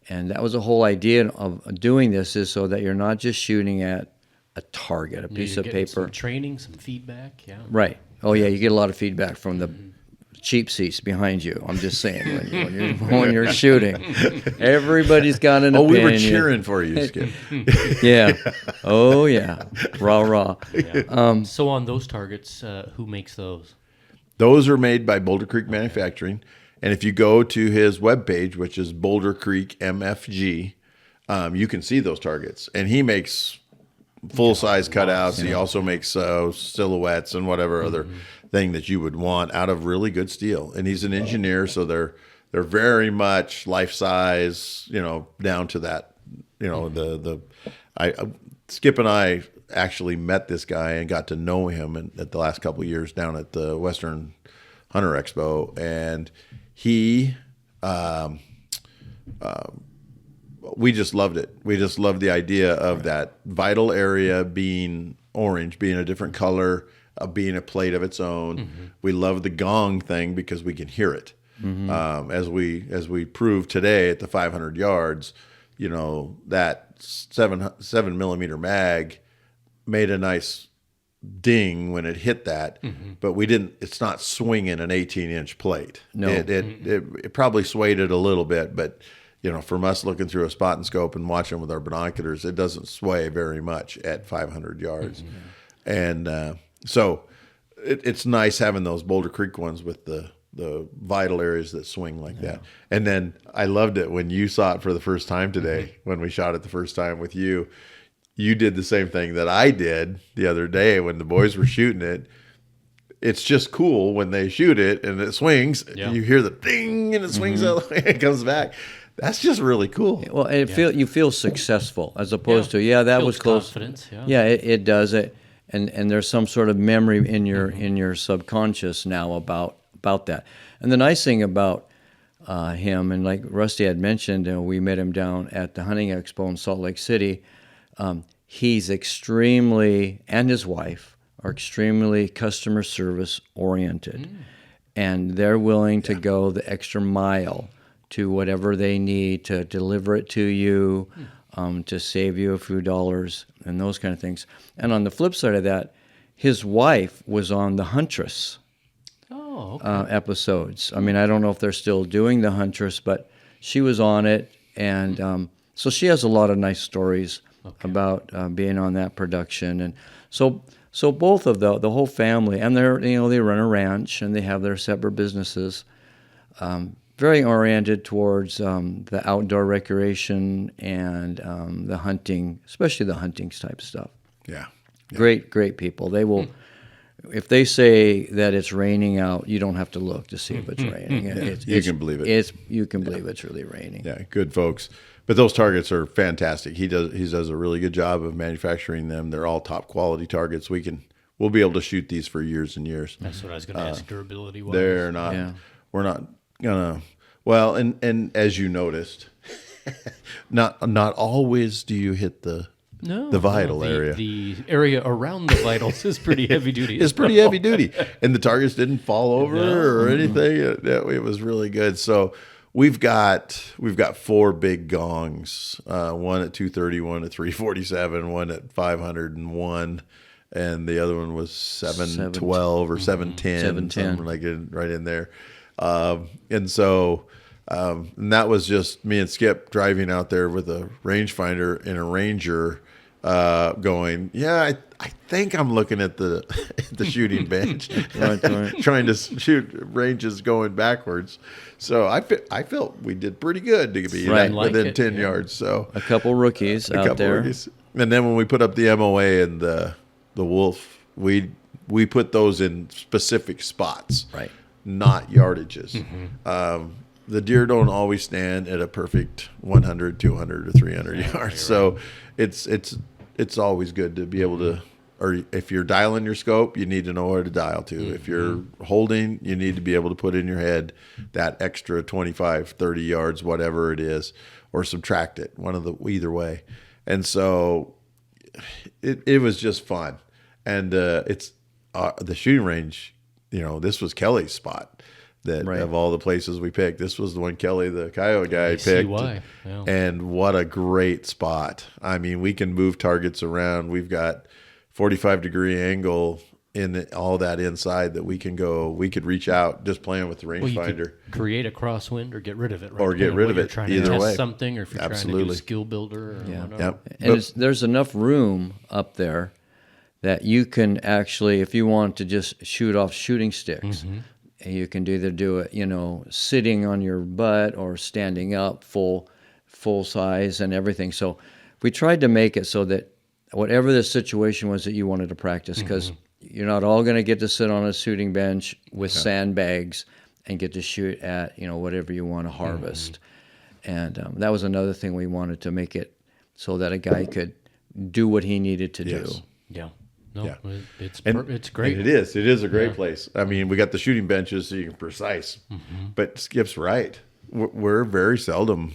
And that was the whole idea of doing this, is so that you're not just shooting at a target, a piece of paper. Some training, some feedback, yeah. Right. Oh, yeah, you get a lot of feedback from the cheap seats behind you. I'm just saying, when you're shooting, everybody's got an opinion. Oh, we were cheering for you, Skip. Yeah. Oh, yeah. Rah, rah. Yeah. So on those targets, who makes those? Those are made by Boulder Creek Manufacturing. And if you go to his webpage, which is Boulder Creek MFG, you can see those targets. And he makes full-size cutouts. He also makes silhouettes and whatever other thing that you would want out of really good steel. And he's an engineer, so they're very much life-size, down to that. Skip and I actually met this guy and got to know him at the last couple of years down at the Western Hunter Expo, and he we just loved it. We just loved the idea of that vital area being orange, being a different color, being a plate of its own. We love the gong thing because we can hear it. As we proved today at the 500 yards, that 7mm mag made a nice ding when it hit that, but it's not swinging an 18-inch plate. No. It probably swayed it a little bit, but from us looking through a spot and scope and watching with our binoculars, it doesn't sway very much at 500 yards. And so it's nice having those Boulder Creek ones with the vital areas that swing like that. And then I loved it when you saw it for the first time today, when we shot it the first time with you. You did the same thing that I did the other day when the boys were shooting it. it's just cool when they shoot it and it swings. Yeah. You hear the ding and it swings out of the way and it comes back. That's just really cool. Well, you feel successful as opposed to that Builds was close. confidence. Yeah. Yeah, it does it, and there's some sort of memory in your subconscious now about that. And the nice thing about him, and like Rusty had mentioned, we met him down at the hunting expo in Salt Lake City. He's extremely, and his wife are extremely customer service oriented, and they're willing to go the extra mile to whatever they need to deliver it to you, to save you a few dollars and those kind of things. And on the flip side of that, his wife was on The Huntress episodes. I mean, I don't know if they're still doing The Huntress, but she was on it, and so she has a lot of nice stories about being on that production. And so both of the whole family, and they run a ranch and they have their separate businesses. Very oriented towards the outdoor recreation and the hunting, especially the hunting type stuff. Yeah. Great people. They will, if they say that it's raining out, you don't have to look to see if it's raining. You can believe it. You can believe it's really raining. Yeah, good folks. But those targets are fantastic. He does a really good job of manufacturing them. They're all top quality targets. We'll be able to shoot these for years and years. That's what I was going to ask. Durability wise. They're not. Yeah. We're not gonna. Well, and as you noticed, not always do you hit the vital area. The area around the vitals is pretty heavy duty. It's pretty heavy duty, and the targets didn't fall over or anything. It was really good. So we've got 4 big gongs, one at 230, one at 347, one at 501, and the other one was 712 or 710, something like it, right in there. And so. And that was just me and Skip driving out there with a rangefinder and a Ranger, going, I think I'm looking at the shooting bench, right. Trying to shoot ranges going backwards. So I felt we did pretty good to be within 10 yards. So a couple rookies out there. Rookies. And then when we put up the MOA and the Wolf, we put those in specific spots, right? Not yardages. The deer don't always stand at a perfect 100, 200, or 300 yards. Right. So it's always good to be able to, or if you're dialing your scope, you need to know where to dial to. If you're holding, you need to be able to put in your head that extra 25, 30 yards, whatever it is, or subtract it, either way. And so it was just fun. And it's the shooting range, this was Kelly's spot. Of all the places we picked, this was the one Kelly, the coyote guy, picked. See why. Yeah. And what a great spot. I mean, we can move targets around. We've got 45-degree angle in all that inside that we could reach out just playing with the rangefinder. Create a crosswind or get rid of it. Right? Or get rid of it. Trying either to way. test something, or if you're trying to do skill builder. Or whatever. Yep. And there's enough room up there that you can actually, if you want to just shoot off shooting sticks, you can either do it, sitting on your butt or standing up full size and everything. So we tried to make it so that whatever the situation was that you wanted to practice, because you're not all going to get to sit on a shooting bench with sandbags and get to shoot at, whatever you want to harvest. And that was another thing we wanted to make it so that a guy could do what he needed to do. Yeah. No, it's great. And it is a great place. I mean, we got the shooting benches so you can precise. But Skip's right. We're very seldom,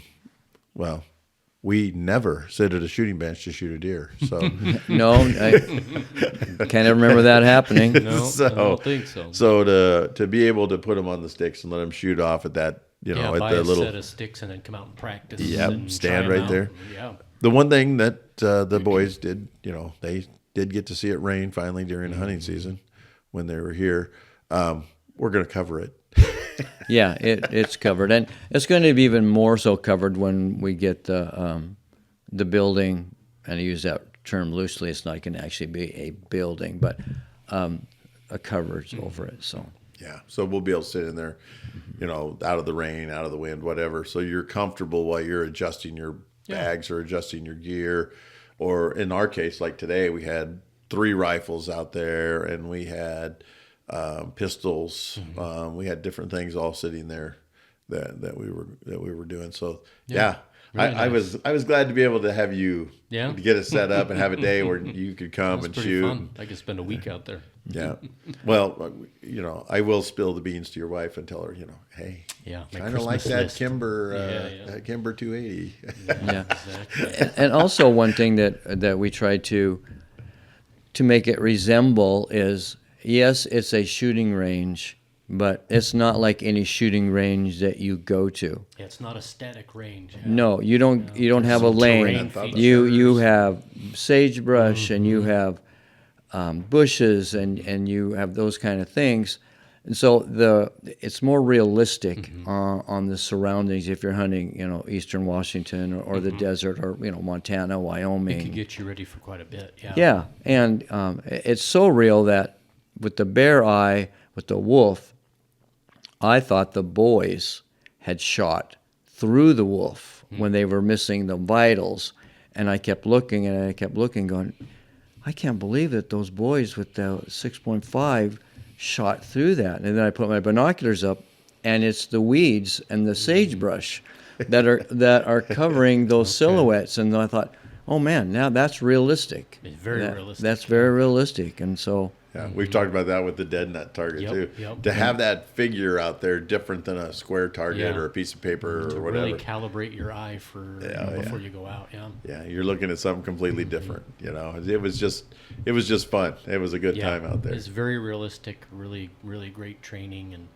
we never sit at a shooting bench to shoot a deer. So no, I can't ever remember that happening. No, I don't think so. So to be able to put them on the sticks and let them shoot off at that, at buy the a little set of sticks and then come out and practice. Stand right there. Yeah. The one thing that the boys did, they did get to see it rain finally during the hunting season when they were here. We're going to cover it. Yeah, it's covered, and it's going to be even more so covered when we get the building. And I use that term loosely. It's not going to actually be a building, but a coverage over it. So so we'll be able to sit in there, out of the rain, out of the wind, whatever. So you're comfortable while you're adjusting your bags or adjusting your gear. Or in our case, like today, we had 3 rifles out there, and we had pistols. We had different things all sitting there that we were doing. So yeah. Really I was glad to be able to have you Yeah. to get it set up and have a day where you could come That's and pretty shoot. fun. I could spend a week out there. Yeah. Well, I will spill the beans to your wife and tell her, hey, Yeah, my kind of like Christmas that list. Kimber, that Kimber 280. Yeah. Exactly. And also one thing that we try to make it resemble is, yes, it's a shooting range, but it's not like any shooting range that you go to. Yeah, it's not a static range. Yeah. No, you don't have a some lane. terrain You features. have sagebrush and you have bushes and you have those kind of things. And so it's more realistic on the surroundings if you're hunting, eastern Washington or the desert or Montana, Wyoming. It could get you ready for quite a bit. Yeah. Yeah, and it's so real that with the bear eye, with the wolf, I thought the boys had shot through the wolf when they were missing the vitals, and I kept looking and I kept looking, going, I can't believe that those boys with the 6.5 shot through that. And then I put my binoculars up, and it's the weeds and the sagebrush that are covering those silhouettes. And I thought, oh man, now that's realistic. It's very realistic. That's very realistic, and so. Yeah, we've talked about that with the dead nut target too. Yep. To have that figure out there different than a square target Yeah. or a piece of paper To or whatever. really calibrate your eye for before you go out. Yeah. Yeah, you're looking at something completely different. It was just fun. It was a good time out there. It's very realistic, really, really great training. And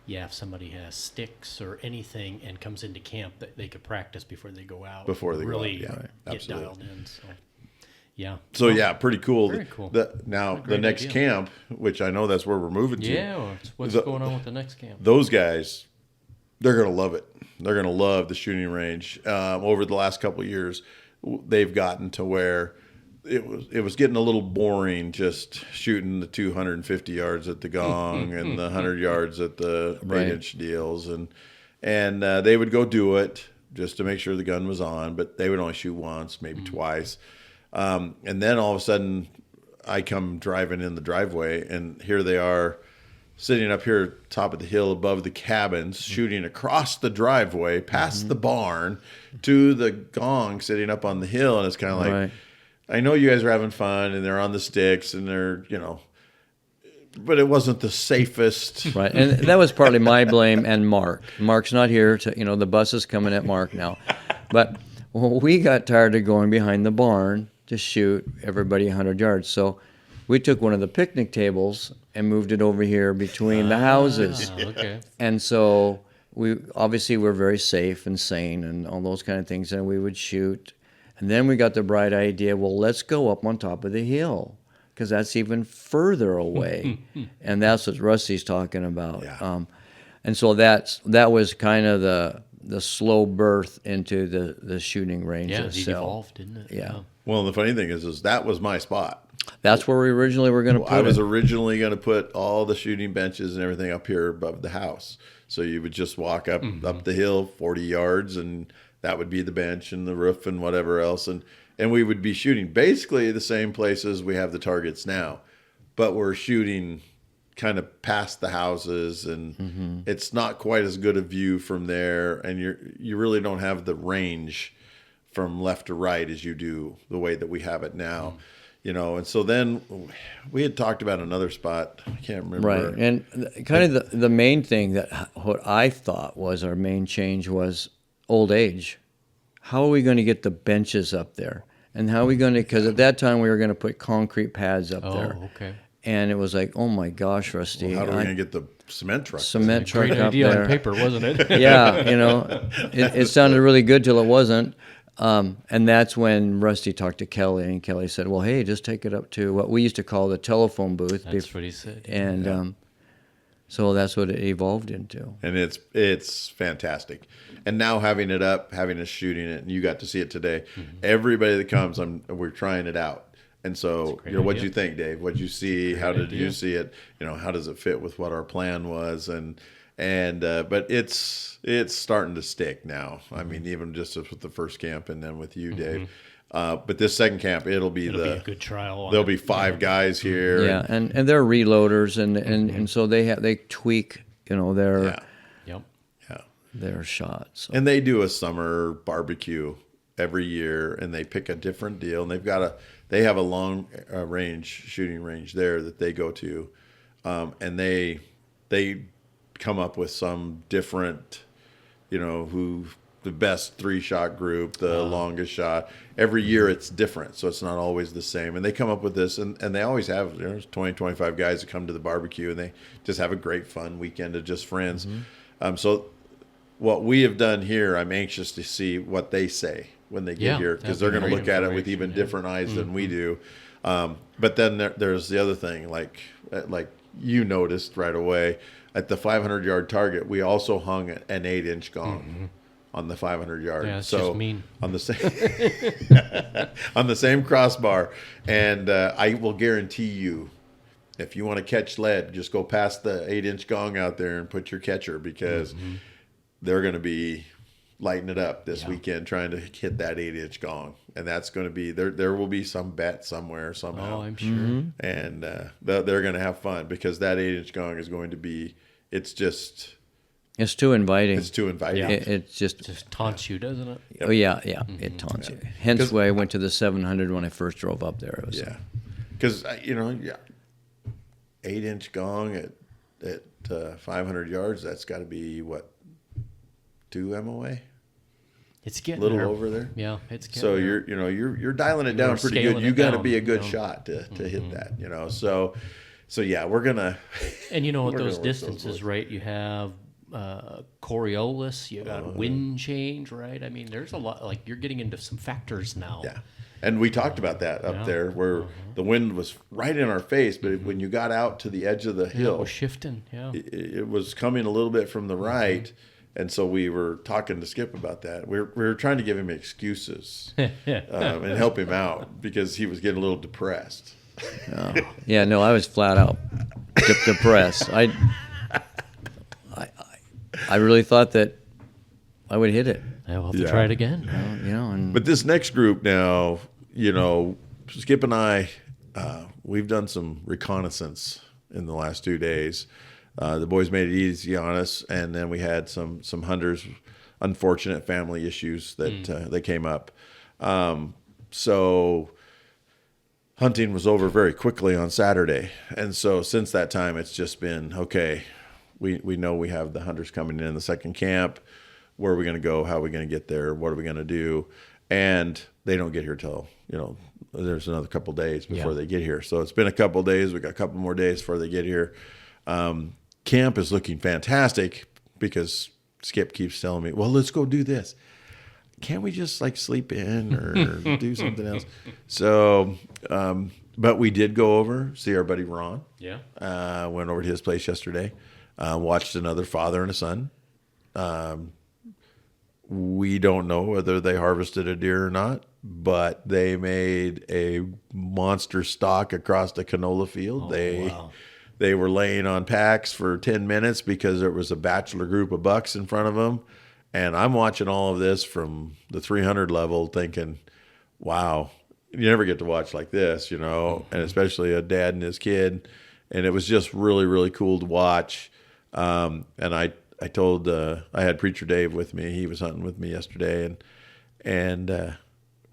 Yeah, if somebody has sticks or anything and comes into camp, that they could practice before they go out. Before they go out, really yeah, get absolutely. dialed in. So, yeah. So pretty cool. Very cool. Now the great next idea. camp, which I know that's where we're moving to. Yeah. What's going on with the next camp? Those guys, they're gonna love it. They're gonna love the shooting range. Over the last couple of years, they've gotten to where it was getting a little boring just shooting the 250 yards at the gong and the 100 yards at the 8-inch deals, and they would go do it just to make sure the gun was on, but they would only shoot once, maybe twice. And then all of a sudden, I come driving in the driveway, and here they are sitting up here top of the hill above the cabins, shooting across the driveway, past the barn, to the gong sitting up on the hill. And it's kind of like, I know you guys are having fun, and they're on the sticks, and they're, but it wasn't the safest. Right, and that was partly my blame and Mark. Mark's not here. The bus is coming at Mark now. But we got tired of going behind the barn to shoot everybody 100 yards. So we took one of the picnic tables and moved it over here between the houses. Okay. And so we obviously were very safe and sane and all those kind of things, and we would shoot. And then we got the bright idea, well, let's go up on top of the hill because that's even further away. And that's what Rusty's talking about. Yeah. And so that was kind of the slow birth into the shooting range Yeah, it itself. evolved, didn't it? Yeah. Well, the funny thing is that was my spot. That's where we originally were going to put I was it. originally going to put all the shooting benches and everything up here above the house. So you would just walk up the hill 40 yards, and that would be the bench and the roof and whatever else. And we would be shooting basically the same places we have the targets now, but we're shooting kind of past the houses, and it's not quite as good a view from there, and you really don't have the range from left to right as you do the way that we have it now. And so then we had talked about another spot. I can't remember. Right, and kind of the main thing what I thought was our main change was old age. How are we going to get the benches up there? And how are we going to, because at that time we were going to put concrete pads up there. Oh, okay. And it was like, oh my gosh, Rusty. Well, how are we going to get the cement truck? Cement truck Great up idea there. on paper, wasn't it? Yeah, it sounded really good till it wasn't. And that's when Rusty talked to Kelly, and Kelly said, well, hey, just take it up to what we used to call the telephone booth. That's what he said. And so that's what it evolved into. And it's fantastic. And now having it up, having us shooting it, and you got to see it today. Everybody that comes, we're trying it out. And so, what'd you think, Dave? What'd you see? How did you see it? How does it fit with what our plan was? And And but it's starting to stick now. I mean, even just with the first camp and then with you, Dave. But this second camp, it'll be a good trial. There'll be 5 guys here. Yeah, and they're reloaders, and so they tweak, their their shots. So. And they do a summer barbecue every year, and they pick a different deal, and they have a long shooting range there that they go to, and they come up with some different, who the best 3-shot group, the longest shot. Every year it's different, so it's not always the same. And they come up with this, and they always have 20, 25 guys that come to the barbecue, and they just have a great fun weekend of just friends. So what we have done here, I'm anxious to see what they say when they get here, because they're going to look at it with even different eyes than we do. But then there's the other thing, like you noticed right away, at the 500-yard target, we also hung an 8-inch gong on the 500 yard. Yeah, it's just mean. On the same on the same crossbar, and I will guarantee you, if you want to catch lead, just go past the 8-inch gong out there and put your catcher, because they're going to be lighting it up this weekend trying to hit that 8-inch gong, and that's going to be there will be some bet somewhere somehow. Oh, I'm sure. And they're going to have fun, because that 8-inch gong is going to be. It's too inviting. It's too inviting. Yeah. It just taunts you, doesn't it? Oh yeah, it taunts you. Hence why I went to the 700 when I first drove up there. It was because 8-inch gong at 500 yards. That's got to be what, 2 MOA. It's getting a little there. over there. Yeah, it's getting so there. you're dialing it down pretty good. You got to be a good shot to hit that. So yeah, we're gonna. And with those distances, right? You have Coriolis, you got wind change, right? I mean, there's a lot. Like, you're getting into some factors now. Yeah, and we talked about that up there, where the wind was right in our face, but when you got out to the edge of the hill, it was shifting. Yeah, it was coming a little bit from the right. And so we were talking to Skip about that. We were trying to give him excuses and help him out, because he was getting a little depressed. I was flat out depressed. I really thought that I would hit it. I'll have to try it again. But this next group now, Skip and I, we've done some reconnaissance in the last 2 days. The boys made it easy on us, and then we had some hunters, unfortunate family issues that came up. So hunting was over very quickly on Saturday, and so since that time, it's just been okay. We know we have the hunters coming in the second camp. Where are we going to go? How are we going to get there? What are we going to do? And they don't get here till there's another couple days before they get here. So it's been a couple days. We got a couple more days before they get here. Camp is looking fantastic, because Skip keeps telling me, well, let's go do this. Can't we just sleep in or do something else? So, but we did go over, see our buddy Ron. Yeah. Went over to his place yesterday. Watched another father and a son. We don't know whether they harvested a deer or not, but they made a monster stalk across the canola field. Wow. They were laying on packs for 10 minutes because there was a bachelor group of bucks in front of them. And I'm watching all of this from the 300 level thinking, wow, you never get to watch like this, and especially a dad and his kid. And it was just really, really cool to watch. And I told, I had Preacher Dave with me. He was hunting with me yesterday. And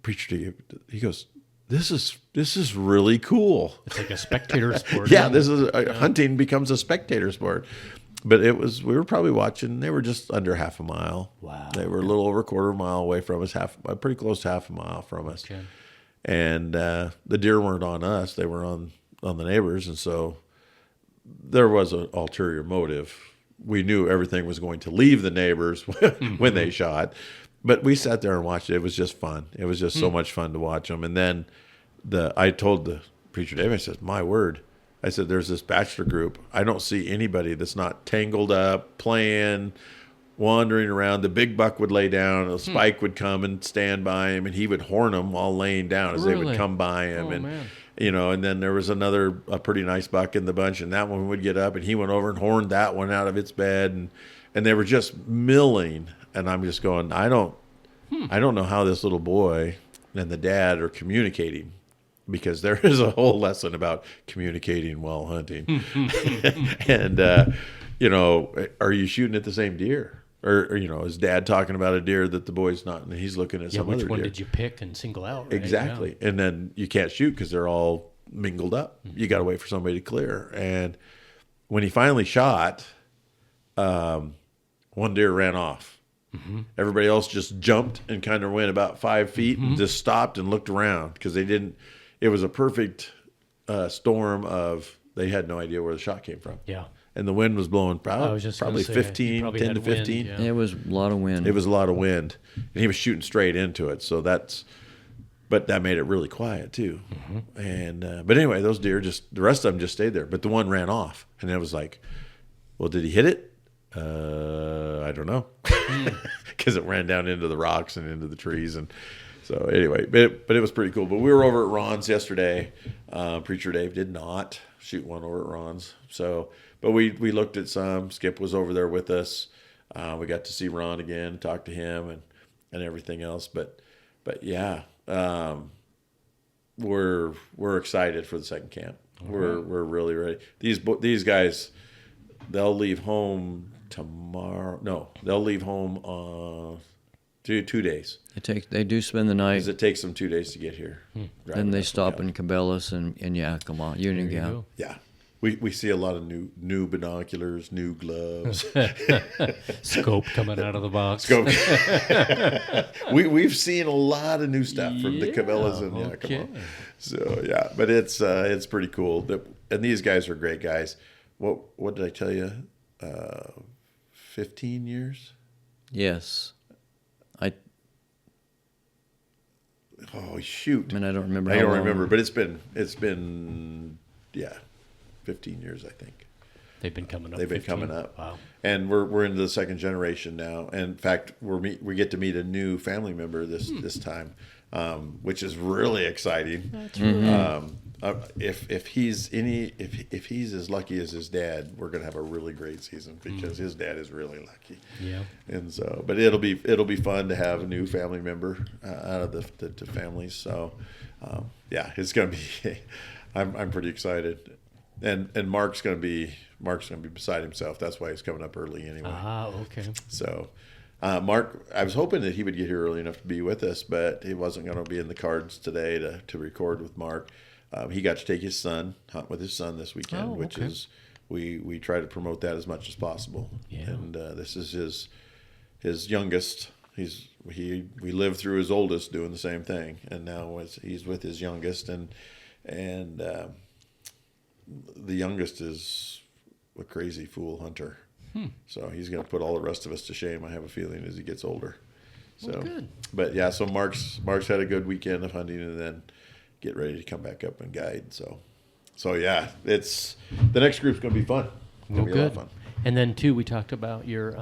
Preacher Dave, he goes, This is really cool. It's like a spectator sport. Yeah, hunting becomes a spectator sport. But we were probably watching, they were just under half a mile. Wow. They were a little over a quarter mile away from us, pretty close to half a mile from us. Okay. And the deer weren't on us, they were on the neighbors. And so there was an ulterior motive. We knew everything was going to leave the neighbors when they shot. But we sat there and watched it. It was just fun. It was just so much fun to watch them. And then I told the Preacher Dave, I said, my word. I said, there's this bachelor group. I don't see anybody that's not tangled up, playing, wandering around. The big buck would lay down. A Spike would come and stand by him, and he would horn them while laying down as they would come by him. And then there was a pretty nice buck in the bunch, and that one would get up, and he went over and horned that one out of its bed, and they were just milling, and I'm just going, I don't know how this little boy and the dad are communicating, because there is a whole lesson about communicating while hunting. And, are you shooting at the same deer? Or is dad talking about a deer that the boy's not, and he's looking at some other deer? Which one did you pick and single out? Right? Exactly. Yeah. And then you can't shoot because they're all mingled up. You got to wait for somebody to clear. And when he finally shot, one deer ran off. Everybody else just jumped and kind of went about 5 feet and just stopped and looked around, because it was a perfect storm of, they had no idea where the shot came from. Yeah. And the wind was blowing probably 15, 10 to 15. Yeah. It was a lot of wind. It was a lot of wind. And he was shooting straight into it. So but that made it really quiet too. And, but anyway, those deer the rest of them just stayed there. But the one ran off. And it was like, well, did he hit it? I don't know. Because it ran down into the rocks and into the trees. And so anyway, but it was pretty cool. But we were over at Ron's yesterday. Preacher Dave did not shoot one over at Ron's. So, but we looked at some. Skip was over there with us. We got to see Ron again, talk to him, and everything else. But yeah, we're excited for the second camp. We're really ready. These guys, they'll leave home tomorrow. No, they'll leave home 2 days. They do spend the night. Because it takes them 2 days to get here. Then they stop in Cabela's and Yakima, Union Gap. Yeah. We see a lot of new binoculars, new gloves. Scope coming out of the box. Scope. We've seen a lot of new stuff from the Cabela's and Yakima. So yeah, but it's pretty cool. And these guys are great guys. What did I tell you? 15 years? Yes. Oh shoot! I mean, I don't remember. I don't remember, but it's been 15 years, I think. They've been coming up. They've been coming up. Wow. And we're into the second generation now. And in fact, we get to meet a new family member this time, which is really exciting. That's really if he's as lucky as his dad, we're gonna have a really great season, because his dad is really lucky. Yeah. And so, but it'll be fun to have a new family member out of the families. So, yeah, it's gonna be. I'm pretty excited. And Mark's gonna be beside himself. That's why he's coming up early anyway. Okay. So, Mark, I was hoping that he would get here early enough to be with us, but he wasn't going to be in the cards today to record with Mark. He got to take his son, hunt with his son this weekend, which is we try to promote that as much as possible. Yeah. And this is his youngest. We lived through his oldest doing the same thing, and now he's with his youngest, and the youngest is a crazy fool hunter. So he's going to put all the rest of us to shame, I have a feeling, as he gets older. So, good. But yeah, so Mark's had a good weekend of hunting, and then get ready to come back up and guide. So yeah, the next group's going to be fun. It's going to be a lot of fun. And then too, we talked about your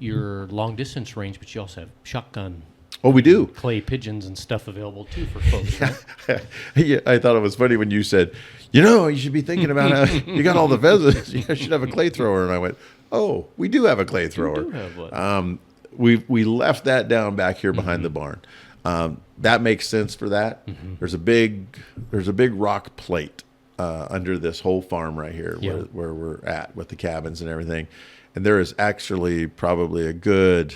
long distance range, but you also have shotgun. Oh, we do. Clay pigeons and stuff available too for folks. Right? Yeah, I thought it was funny when you said, you should be thinking about how you got all the pheasants. You should have a clay thrower. And I went, oh, we do have a clay thrower. We do have one. We left that down back here behind the barn. That makes sense for that. There's a big rock plate under this whole farm right here where we're at with the cabins and everything. And there is actually probably a good,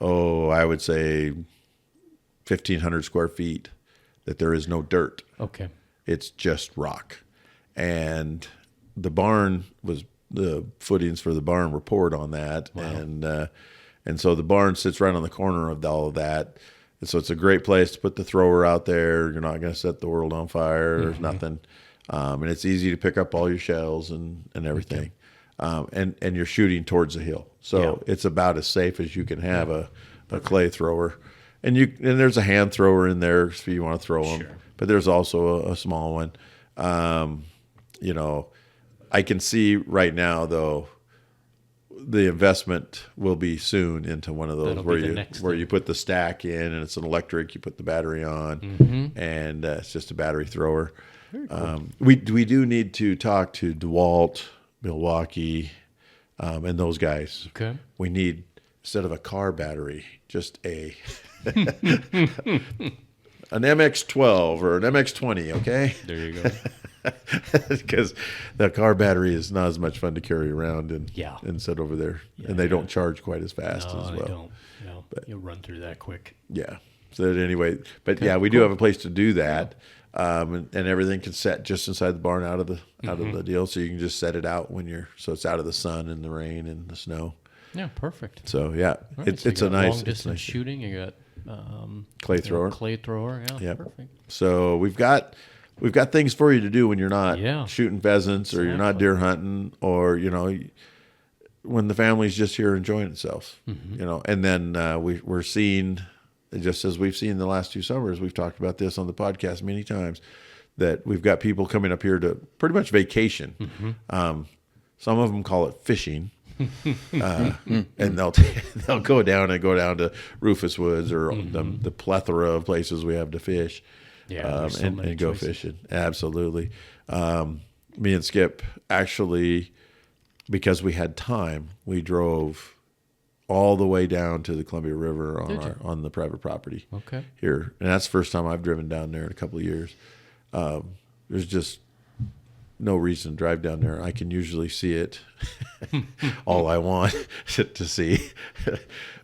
I would say 1,500 square feet that there is no dirt. Okay. It's just rock. And the footings for the barn were poured on that. Wow. And so the barn sits right on the corner of all of that. And so it's a great place to put the thrower out there. You're not going to set the world on fire. There's nothing. And it's easy to pick up all your shells and everything. Okay. And you're shooting towards the hill. So it's about as safe as you can have a clay thrower. And there's a hand thrower in there if you want to throw them. Sure. But there's also a small one. I can see right now, though, the investment will be soon into one of those That'll where be the you next where thing. you put the stack in, and it's an electric. You put the battery on, and it's just a battery thrower. We do need to talk to DeWalt, Milwaukee, and those guys. Okay. We need, instead of a car battery, just an MX-12 or an MX-20. Okay. There you go. Because the car battery is not as much fun to carry around and Yeah. sit over there, and they don't charge quite as fast No, as they well. don't. No, you'll run through that quick. Yeah. So anyway, but yeah, we do have a place to do that, and everything can set just inside the barn out of the deal, so you can just set it out so it's out of the sun and the rain and the snow. Yeah, perfect. So yeah, All right, it's so you it's a got nice long distance nice shooting. You got clay thrower. Clay thrower. Yeah, Yep. perfect. So we've got things for you to do when you're not Yeah. shooting pheasants or you're not Exactly. deer hunting, or when the family's just here enjoying itself. And then we're seeing, just as we've seen the last 2 summers, we've talked about this on the podcast many times, that we've got people coming up here to pretty much vacation. Some of them call it fishing. And they'll go down to Rufus Woods or the plethora of places we have to fish. Yeah, there's so many and go choices. fishing. Absolutely. Me and Skip actually, because we had time, we drove all the way down to the Columbia River on the private property Okay. here, and that's the first time I've driven down there in a couple of years. There's just no reason to drive down there. I can usually see it all I want to see,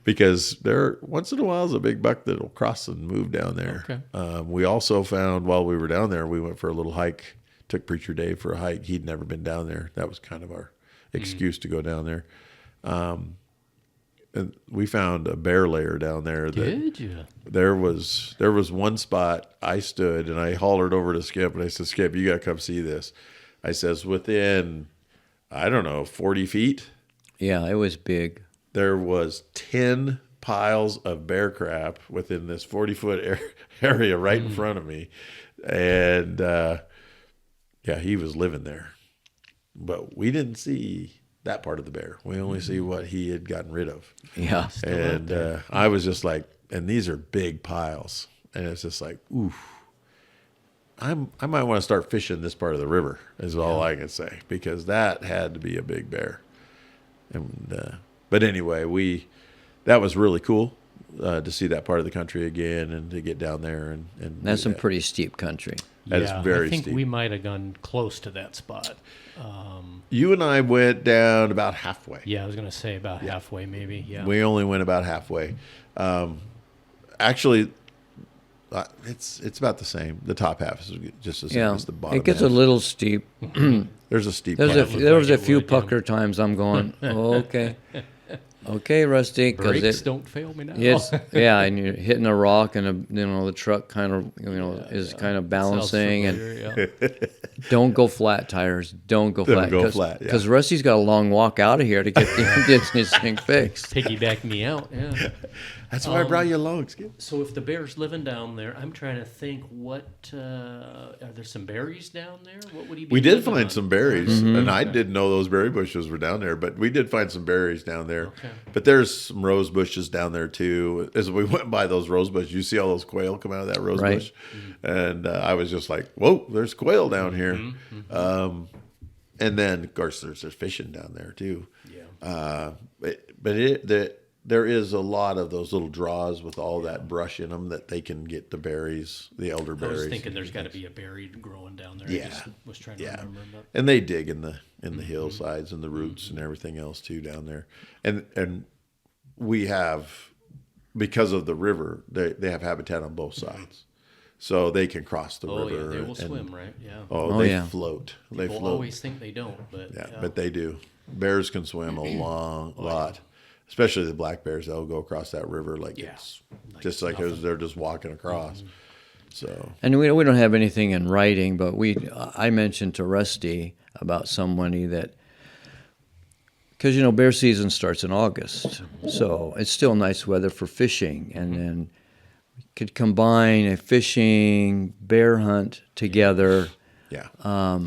because there once in a while is a big buck that'll cross and move down there. Okay. We also found, while we were down there, we went for a little hike, took Preacher Dave for a hike. He'd never been down there. That was kind of our excuse to go down there. And we found a bear lair down there. Did you? There was one spot I stood and I hollered over to Skip and I said, "Skip, you got to come see this." I says, within, I don't know, 40 feet, Yeah, it was big. there was 10 piles of bear crap within this 40-foot area right in front of me. And yeah, he was living there. But we didn't see that part of the bear. We only see what he had gotten rid of. Yeah. And I was just like, and these are big piles. And it's just like, oof. I might want to start fishing this part of the river, is all I can say, because that had to be a big bear. And but anyway, that was really cool to see that part of the country again and to get down there and That's do some that. pretty steep country. That is very I think steep. we might have gone close to that spot. You and I went down about halfway. Yeah, I was going to say about halfway, maybe. Yeah. We only went about halfway. Actually, it's about the same. The top half is just the same Yeah. as the bottom. It gets a half. little steep. There's a steep. There part. was a it few would, yeah. pucker times I'm going, oh, okay. Okay, Rusty. Because Brakes don't fail me now. It's and you're hitting a rock, and the truck kind of is kind of balancing, and Sounds familiar, yeah. don't go flat tires. Don't go flat. go flat, yeah. Because Rusty's got a long walk out of here to get his thing fixed. Piggyback me out. Yeah. That's why I brought you along, Skip. So if the bear's living down there, I'm trying to think. What are there some berries down there? What would he be? We did living find on? some berries, Mm-hmm. and I didn't know those berry bushes were down there, but we did find some berries down there. Okay. But there's some rose bushes down there too. As we went by those rose bushes, you see all those quail come out of that rose Right. bush, and I was just like, "Whoa, there's quail down here." And then, of course, there's fishing down there too. Yeah. There is a lot of those little draws with all that brush in them that they can get the berries, the I elderberries. was thinking there's got to be a berry growing down there. Yeah. I just was trying to remember. But And they dig in the hillsides and the roots and everything else too down there. And we have, because of the river, they have habitat on both sides, so they can cross the oh river. yeah, they will and- swim, right? Yeah. Oh, they yeah. float. They People float. always think they don't, but Yeah, but they do. Bears can swim a lot, especially the black bears. They'll go across that river like Yeah. it's Like just like they're just walking across. So And we don't have anything in writing, but I mentioned to Rusty about somebody that, because bear season starts in August, so it's still nice weather for fishing, and then we could combine a fishing bear hunt together. yeah,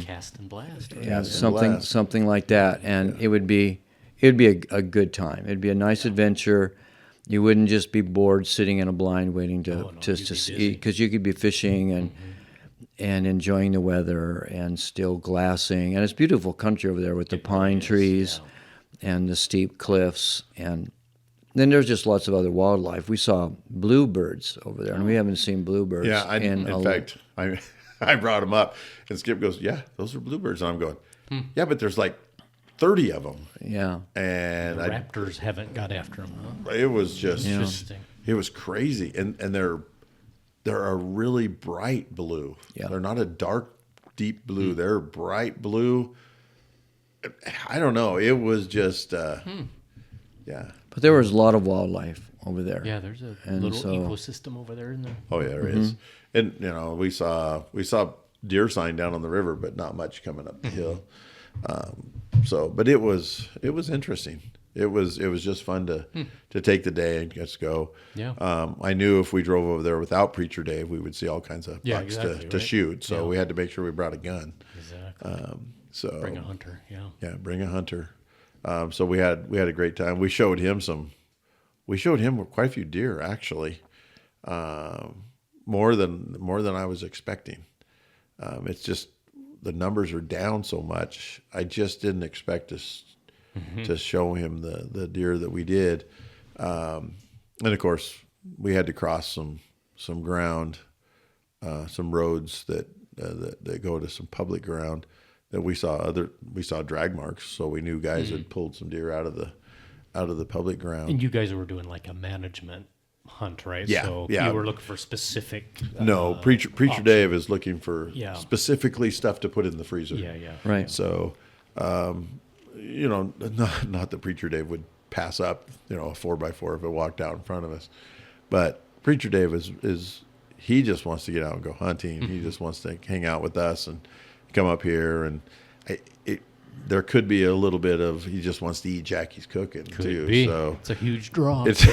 cast and blast. Right? Yeah, Cast and blast. something like that, and it would be it'd be a good time. It'd be a nice adventure. You wouldn't just be bored sitting in a blind waiting to eat, because you could be fishing and enjoying the weather and still glassing. And it's beautiful country over there with the pine trees and the steep cliffs. And then there's just lots of other wildlife. We saw bluebirds over there, and we haven't seen bluebirds. Yeah, in fact, I brought them up, and Skip goes, "Yeah, those are bluebirds." And I'm going, "Yeah, but there's like 30 of them." Yeah. And the raptors haven't got after them, huh? It was just Interesting. It was crazy, and they're a really bright blue. Yeah. They're not a dark, deep blue. They're bright blue. I don't know. It was just, yeah. But there was a lot of wildlife over there. Yeah, there's a little ecosystem over there, isn't there? Oh yeah, there is. And we saw deer sign down on the river, but not much coming up the hill. But it was interesting. It was just fun to take the day and just go. Yeah. I knew if we drove over there without Preacher Dave, we would see all kinds of bucks to shoot. So we had to make sure we brought a gun. Exactly. So bring a hunter. Yeah. Yeah, bring a hunter. So we had a great time. We showed him quite a few deer, actually, more than I was expecting. It's just the numbers are down so much. I just didn't expect us to show him the deer that we did. And of course, we had to cross some ground, some roads that go to some public ground that we saw drag marks. So we knew guys had pulled some deer out of the public ground. And you guys were doing like a management hunt, right? Yeah, So yeah. you were looking for specific. No, Preacher Dave is looking for specifically stuff to put in the freezer. Yeah, yeah. Right. So, not that Preacher Dave would pass up, a 4x4 if it walked out in front of us, but Preacher Dave is he just wants to get out and go hunting. He just wants to hang out with us and come up here, and there could be a little bit of he just wants to eat Jackie's cooking too. Be. So it's a huge draw. It's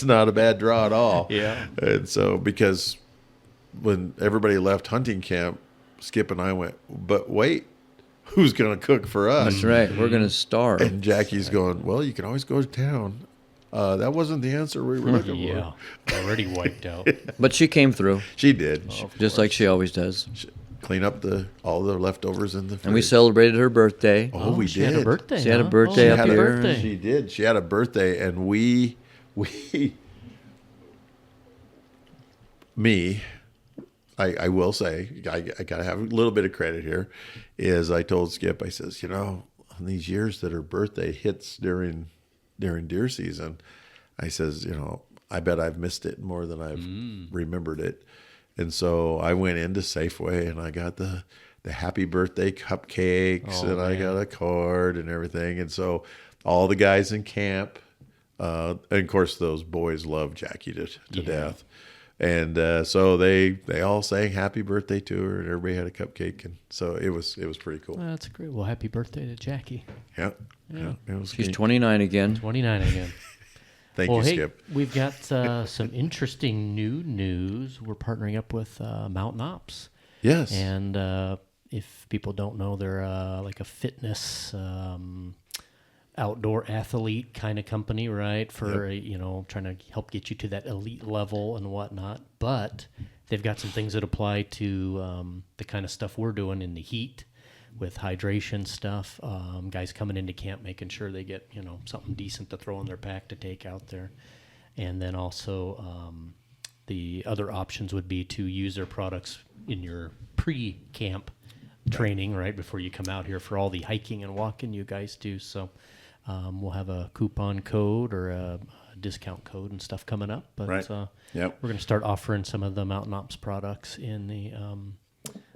not a bad draw at all. Yeah. And so because when everybody left hunting camp, Skip and I went, but wait, who's going to cook for us? That's right. We're going to starve. And Jackie's going, well, you can always go to town. That wasn't the answer we were looking Yeah, already wiped out. But she came through, She did. just like she always does. Clean up all the leftovers in the fridge. And we celebrated her birthday. Oh, we she did. had a birthday. She had a huh? birthday Oh, up happy here. birthday. She did. She had a birthday, and I will say, I got to have a little bit of credit here, is I told Skip, I says, on these years that her birthday hits during deer season, I says, I bet I've missed it more than I've remembered it. And so I went into Safeway and I got the happy birthday cupcakes and I got a card and everything. And so all the guys in camp, and of course those boys love Jackie to death. And so they all sang happy birthday to her, and everybody had a cupcake, and so it was pretty cool. That's great. Well, happy birthday to Jackie. Yeah. It was She's great. 29 again. 29 again. Thank Well, you, hey, Skip. we've got some interesting new news. We're partnering up with Mountain Ops. Yes. And if people don't know, they're like a fitness outdoor athlete kind of company, right? For, trying to help get you to that elite level and whatnot. But they've got some things that apply to the kind of stuff we're doing in the heat with hydration stuff. Guys coming into camp, making sure they get, something decent to throw in their pack to take out there. And then also the other options would be to use their products in your pre-camp training, right, before you come out here for all the hiking and walking you guys do. So we'll have a coupon code or a discount code and stuff coming up. But Right. we're going to start offering some of the Mountain Ops products in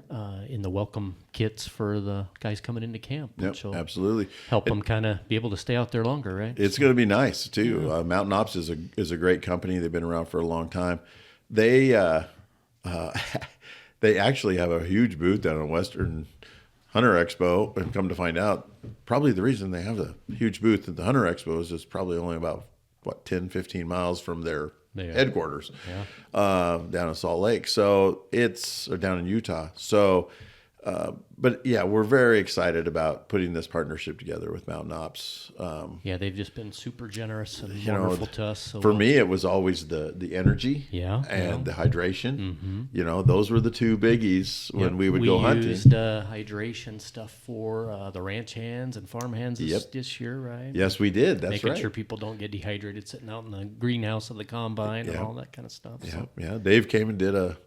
the welcome kits for the guys coming into camp, which will Absolutely. help them kind of be able to stay out there longer, right? It's going to be nice too. Mountain Ops is a great company. They've been around for a long time. They they actually have a huge booth down in Western Hunter Expo, and come to find out, probably the reason they have a huge booth at the Hunter Expo is it's probably only about 10-15 miles from their headquarters down in Salt Lake. So or down in Utah. So But yeah, we're very excited about putting this partnership together with Mountain Ops. Yeah, they've just been super generous and wonderful to us. So for me, it was always the energy, and the hydration. Mm-hmm. Those were the two biggies when we would go hunting. We used hydration stuff for the ranch hands and farm hands this year, right? Yes, we did. That's Making right. sure people don't get dehydrated sitting out in the greenhouse of the combine and all that kind of stuff. Yeah, So. yeah. Dave came and did a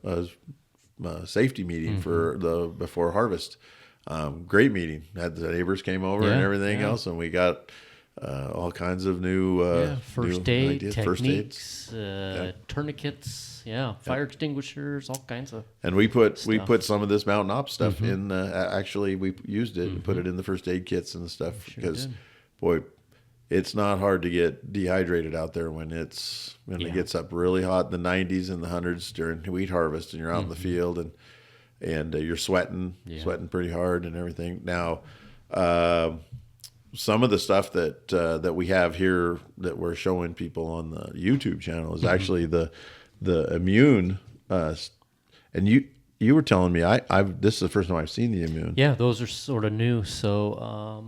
safety meeting for before harvest. Great meeting. Had the neighbors came over and everything else, and we got all kinds of new first new aid ideas, techniques, tourniquets, fire extinguishers, all kinds of. And we put some of this Mountain Ops stuff in. Actually, we used it and put it in the first aid kits and stuff because, boy, it's not hard to get dehydrated out there when it gets up really hot in the 90s and the 100s during wheat harvest, and you're out in the field and you're sweating pretty hard and everything. Now, some of the stuff that we have here that we're showing people on the YouTube channel is actually the immune. And you were telling me this is the first time I've seen the immune. Yeah, those are sort of new. So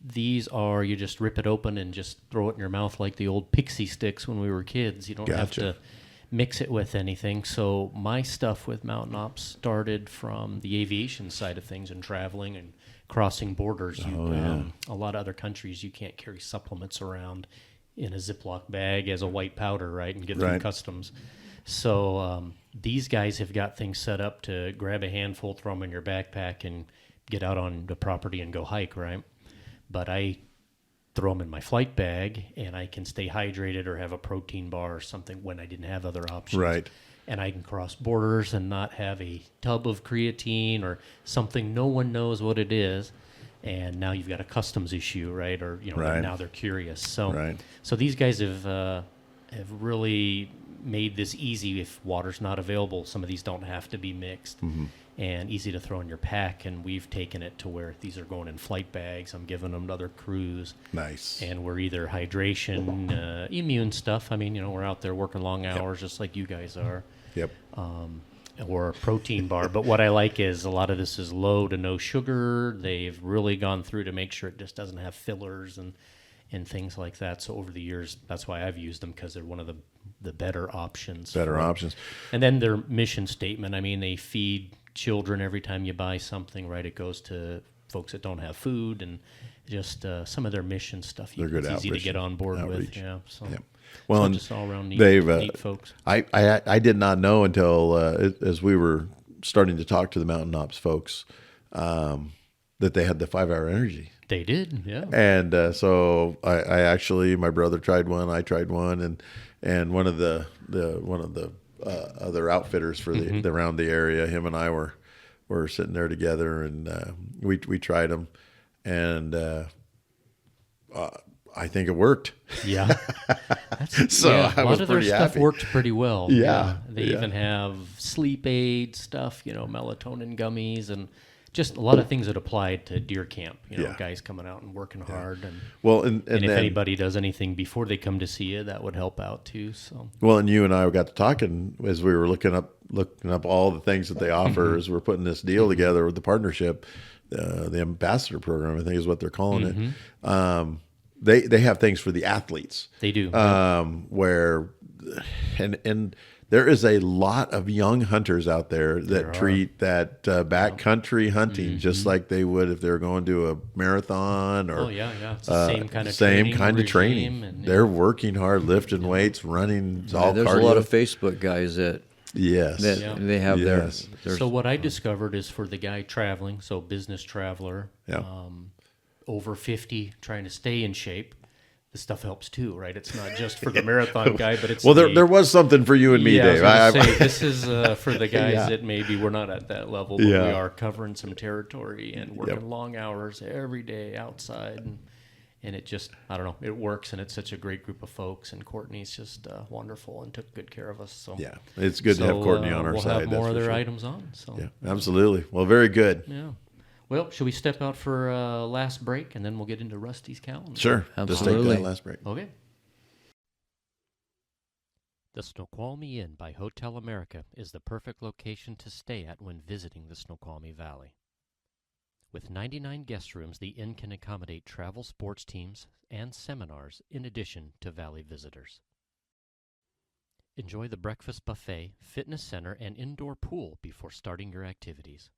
these are, you just rip it open and just throw it in your mouth like the old pixie sticks when we were kids. You don't have to mix it with anything. So my stuff with Mountain Ops started from the aviation side of things and traveling and crossing borders. A lot of other countries, you can't carry supplements around in a Ziploc bag as a white powder, right, and get through customs. So these guys have got things set up to grab a handful, throw them in your backpack, and get out on the property and go hike, right? But I throw them in my flight bag, and I can stay hydrated or have a protein bar or something when I didn't have other options. Right. And I can cross borders and not have a tub of creatine or something no one knows what it is. And now you've got a customs issue, right? Or now they're curious. So these guys have really made this easy. If water's not available, some of these don't have to be mixed. And easy to throw in your pack, and we've taken it to where these are going in flight bags. I'm giving them to other crews. Nice. And we're either hydration, immune stuff. I mean, we're out there working long hours just like you guys are. Yep. Or a protein bar. But what I like is a lot of this is low to no sugar. They've really gone through to make sure it just doesn't have fillers and things like that. So over the years, that's why I've used them, because they're one of the better options. And then their mission statement, I mean, they feed children every time you buy something, right? It goes to folks that don't have food, and just some of their mission stuff. It's easy to get on board with. Yeah. So, well, and just all around neat folks. I did not know until as we were starting to talk to the Mountain Ops folks that they had the 5-hour energy. They did, yeah. And so I actually, my brother tried one, I tried one, and one of the other outfitters for the around the area, him and I were sitting there together, and we tried them, and I think it worked. Yeah. I was a lot of pretty their happy. stuff worked pretty well. Yeah. They even have sleep aid stuff, melatonin gummies, and just a lot of things that applied to deer camp. Guys coming out and working hard, and and if anybody does anything before they come to see you, that would help out too. So and you and I got to talking as we were looking up all the things that they offer as we're putting this deal together with the partnership, the ambassador program, I think is what they're calling it. They have things for the athletes. They do. Where and there is a lot of young hunters out there that treat that backcountry hunting just like they would if they were going to a marathon or it's the same kind of training. And, they're working hard, lifting weights, running. There's cardio. A lot of Facebook guys that they have their. So what I discovered is for the guy traveling, so business traveler, over 50, trying to stay in shape. This stuff helps too, right? It's not just for the marathon guy, but it's there was something for you and me, Dave. I was say, this is for the guys that maybe we're not at that level, but we are covering some territory and working long hours every day outside, and it just, I don't know, it works, and it's such a great group of folks, and Courtney's just wonderful and took good care of us. So it's good to have Courtney on our we'll side. We'll have more of their items on. So absolutely. Well, very good. Yeah. Well, should we step out for a last break, and then we'll get into Rusty's calendar? Sure. Absolutely. Just take that last break. Okay. The Snoqualmie Inn by Hotel America is the perfect location to stay at when visiting the Snoqualmie Valley. With 99 guest rooms, the inn can accommodate travel sports teams and seminars in addition to Valley visitors. Enjoy the breakfast buffet, fitness center, and indoor pool before starting your activities.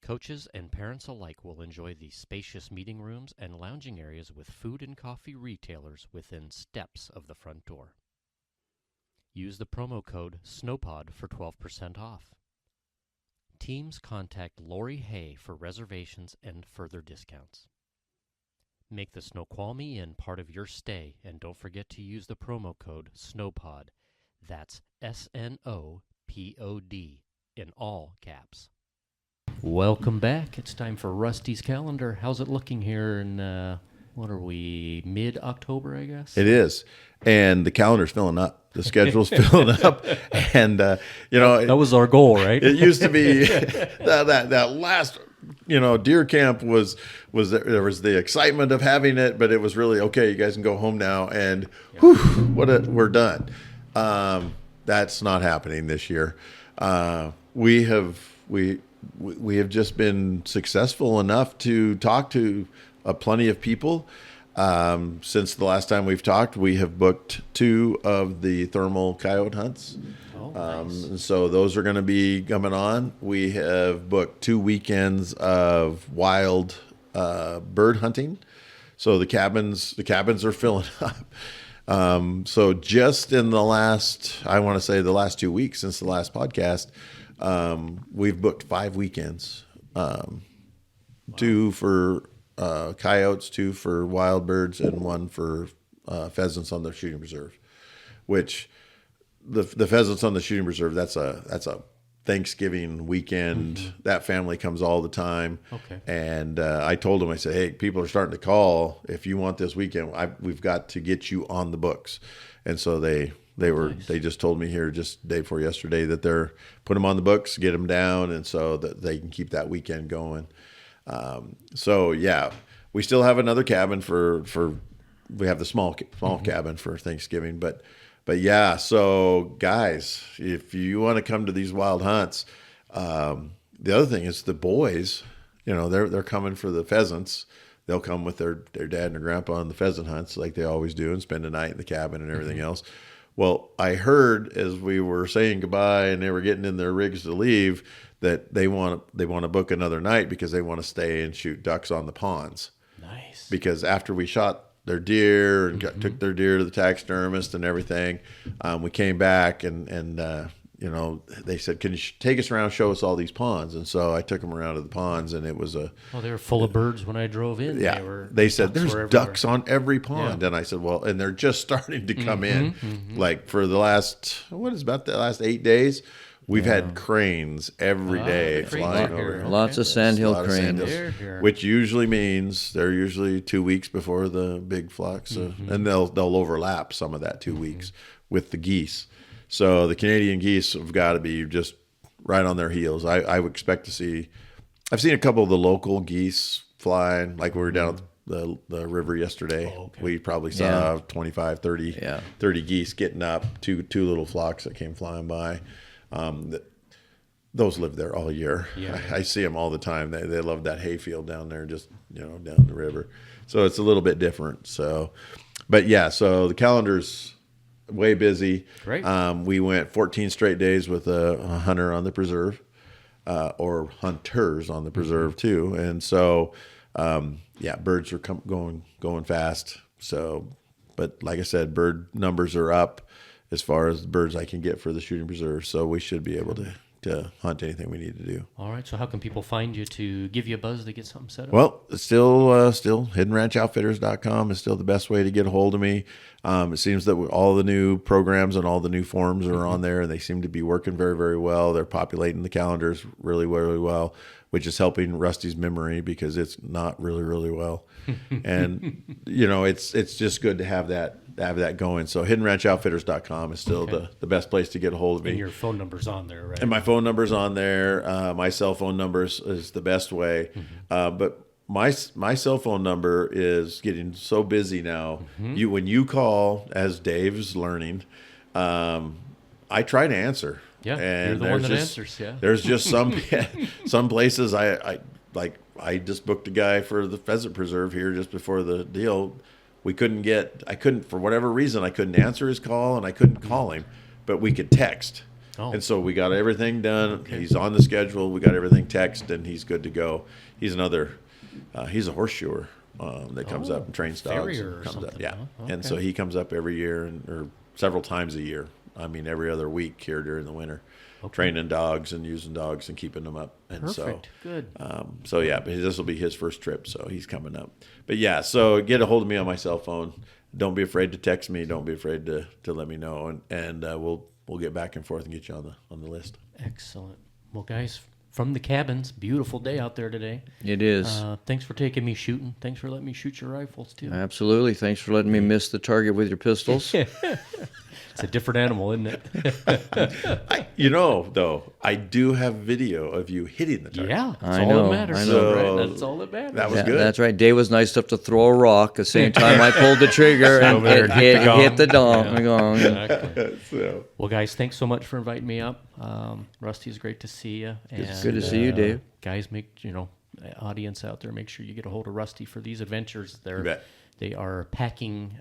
Coaches and parents alike will enjoy the spacious meeting rooms and lounging areas with food and coffee retailers within steps of the front door. Use the promo code SNOWPOD for 12% off. Teams contact Lori Hay for reservations and further discounts. Make the Snoqualmie Inn part of your stay, and don't forget to use the promo code SNOWPOD. That's SNOPOD in all caps. Welcome back. It's time for Rusty's Calendar. How's it looking here in, what are we, mid-October, I guess? It is. And the calendar's filling up. The schedule's filling up. And, that was our goal, right? It used to be that last, deer camp was there was the excitement of having it, but it was really, okay, you guys can go home now. And we're done. That's not happening this year. We have just been successful enough to talk to plenty of people. Since the last time we've talked, we have booked 2 of the thermal coyote hunts. Oh, nice. So those are going to be coming on. We have booked 2 weekends of wild bird hunting. So the cabins are filling up. So just in the last 2 weeks since the last podcast, we've booked 5 weekends, 2 for coyotes, 2 for wild birds, and 1 for pheasants on the shooting reserve. Which the pheasants on the shooting reserve, that's a Thanksgiving weekend. Mm-hmm. That family comes all the time. Okay. And I told them, I said, hey, people are starting to call. If you want this weekend, we've got to get you on the books. And so they just told me here just day before yesterday that they're put them on the books, get them down, and so that they can keep that weekend going. So yeah, we still have another cabin we have the small mm-hmm. cabin for Thanksgiving, but yeah. So guys, if you want to come to these wild hunts, the other thing is the boys, they're coming for the pheasants. They'll come with their dad and their grandpa on the pheasant hunts like they always do and spend a night in the cabin and everything mm-hmm. else. Well, I heard as we were saying goodbye and they were getting in their rigs to leave that they want to book another night because they want to stay and shoot ducks on the ponds. Nice. Because after we shot their deer and mm-hmm. took their deer to the taxidermist and everything, we came back and they said, can you take us around, show us all these ponds? And so I took them around to the ponds, and it was they were full of birds when I drove in. Yeah, they said there's ducks on every pond, and I said, well, and they're just starting to come mm-hmm, in. Mm-hmm. Like for the last the last 8 days, we've had cranes every day flying over. Lots of sandhill cranes, which usually means they're usually 2 weeks before the big flocks, mm-hmm. and they'll overlap some of that 2 mm-hmm. weeks with the geese. So the Canadian geese have got to be just right on their heels. I would expect to see. I've seen a couple of the local geese flying, like we were down at the river yesterday. Oh, okay. We probably saw 25, 30 geese getting up, two little flocks that came flying by. Those live there all year. Yeah. I see them all the time. They love that hayfield down there, just down the river. So it's a little bit different. So, but yeah, so the calendar's way busy. Great. We went 14 straight days with a hunter on the preserve, or hunters on the preserve too. And so, birds are going fast. So, but like I said, bird numbers are up as far as birds I can get for the shooting preserve. So we should be able to hunt anything we need to do. All right. So how can people find you to give you a buzz to get something set up? Well, it's still hiddenranchoutfitters.com is still the best way to get a hold of me. It seems that all the new programs and all the new forms are on there, and they seem to be working very, very well. They're populating the calendars really, really well, which is helping Rusty's memory because it's not really, really well. And, it's just good to have that going. So hiddenranchoutfitters.com is still the best place to get a hold of me. And your phone number's on there, right? And my phone number's on there. My cell phone number is the best way. Mm-hmm. But my cell phone number is getting so busy now. Mm-hmm. When you call, as Dave's learning, I try to answer. Yeah, and you're the one that answers. Yeah, there's just some places I just booked a guy for the pheasant preserve here just before the deal. I couldn't for whatever reason I couldn't answer his call and I couldn't call him, but we could text. Oh. And so we got everything done. Okay. He's on the schedule. We got everything texted, and he's good to go. He's he's a horseshoer that comes up and trains dogs. Farrier And or comes up, something, yeah. huh? And so he comes up every year or several times a year. I mean, every other week here during the winter, training dogs and using dogs and keeping them up. And Perfect. Good. So yeah, but this will be his first trip, so he's coming up. But yeah, so get a hold of me on my cell phone. Don't be afraid to text me. Don't be afraid to let me know, and we'll get back and forth and get you on the list. Excellent. Well, guys, from the cabins, beautiful day out there today. It is. Thanks for taking me shooting. Thanks for letting me shoot your rifles too. Absolutely. Thanks for letting me miss the target with your pistols. It's a different animal, isn't it? Though, I do have video of you hitting the target. Yeah, that's I all know, that matters. I know. Right? That's all that matters. That was Yeah, good. that's right. Dave was nice enough to throw a rock the same time I pulled the trigger and Over there, it hit the gong. hit the gong. Exactly. So, Well, guys, thanks so much for inviting me up. Rusty, it's great to see you. Good to see you, Dave. Guys, audience out there, make sure you get a hold of Rusty for these adventures. You bet. They are packing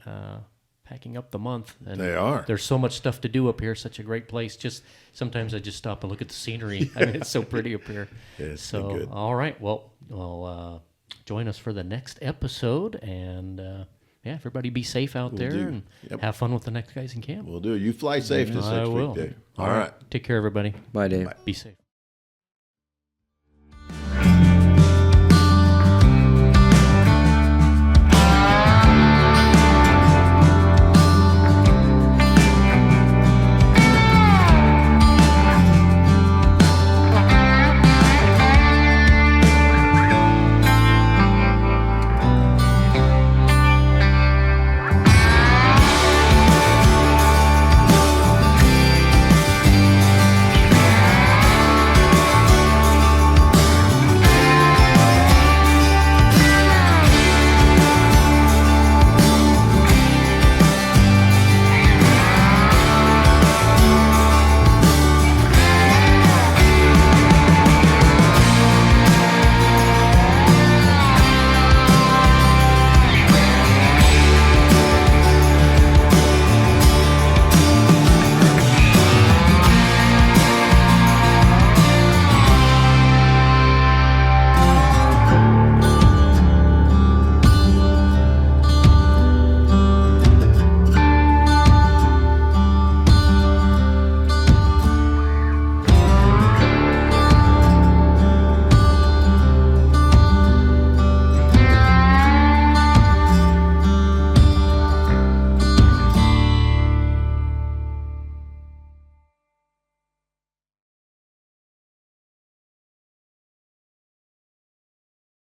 up the month. And They are. There's so much stuff to do up here. Such a great place. Just sometimes I just stop and look at the scenery. I mean, it's so pretty up here. It's been good. All right. Well, join us for the next episode, and everybody be safe out there do. and Yep. have fun with the next guys in camp. We'll do. You fly safe this I next will. week, Dave. All right. Take care, everybody. Bye, Dave. Be safe.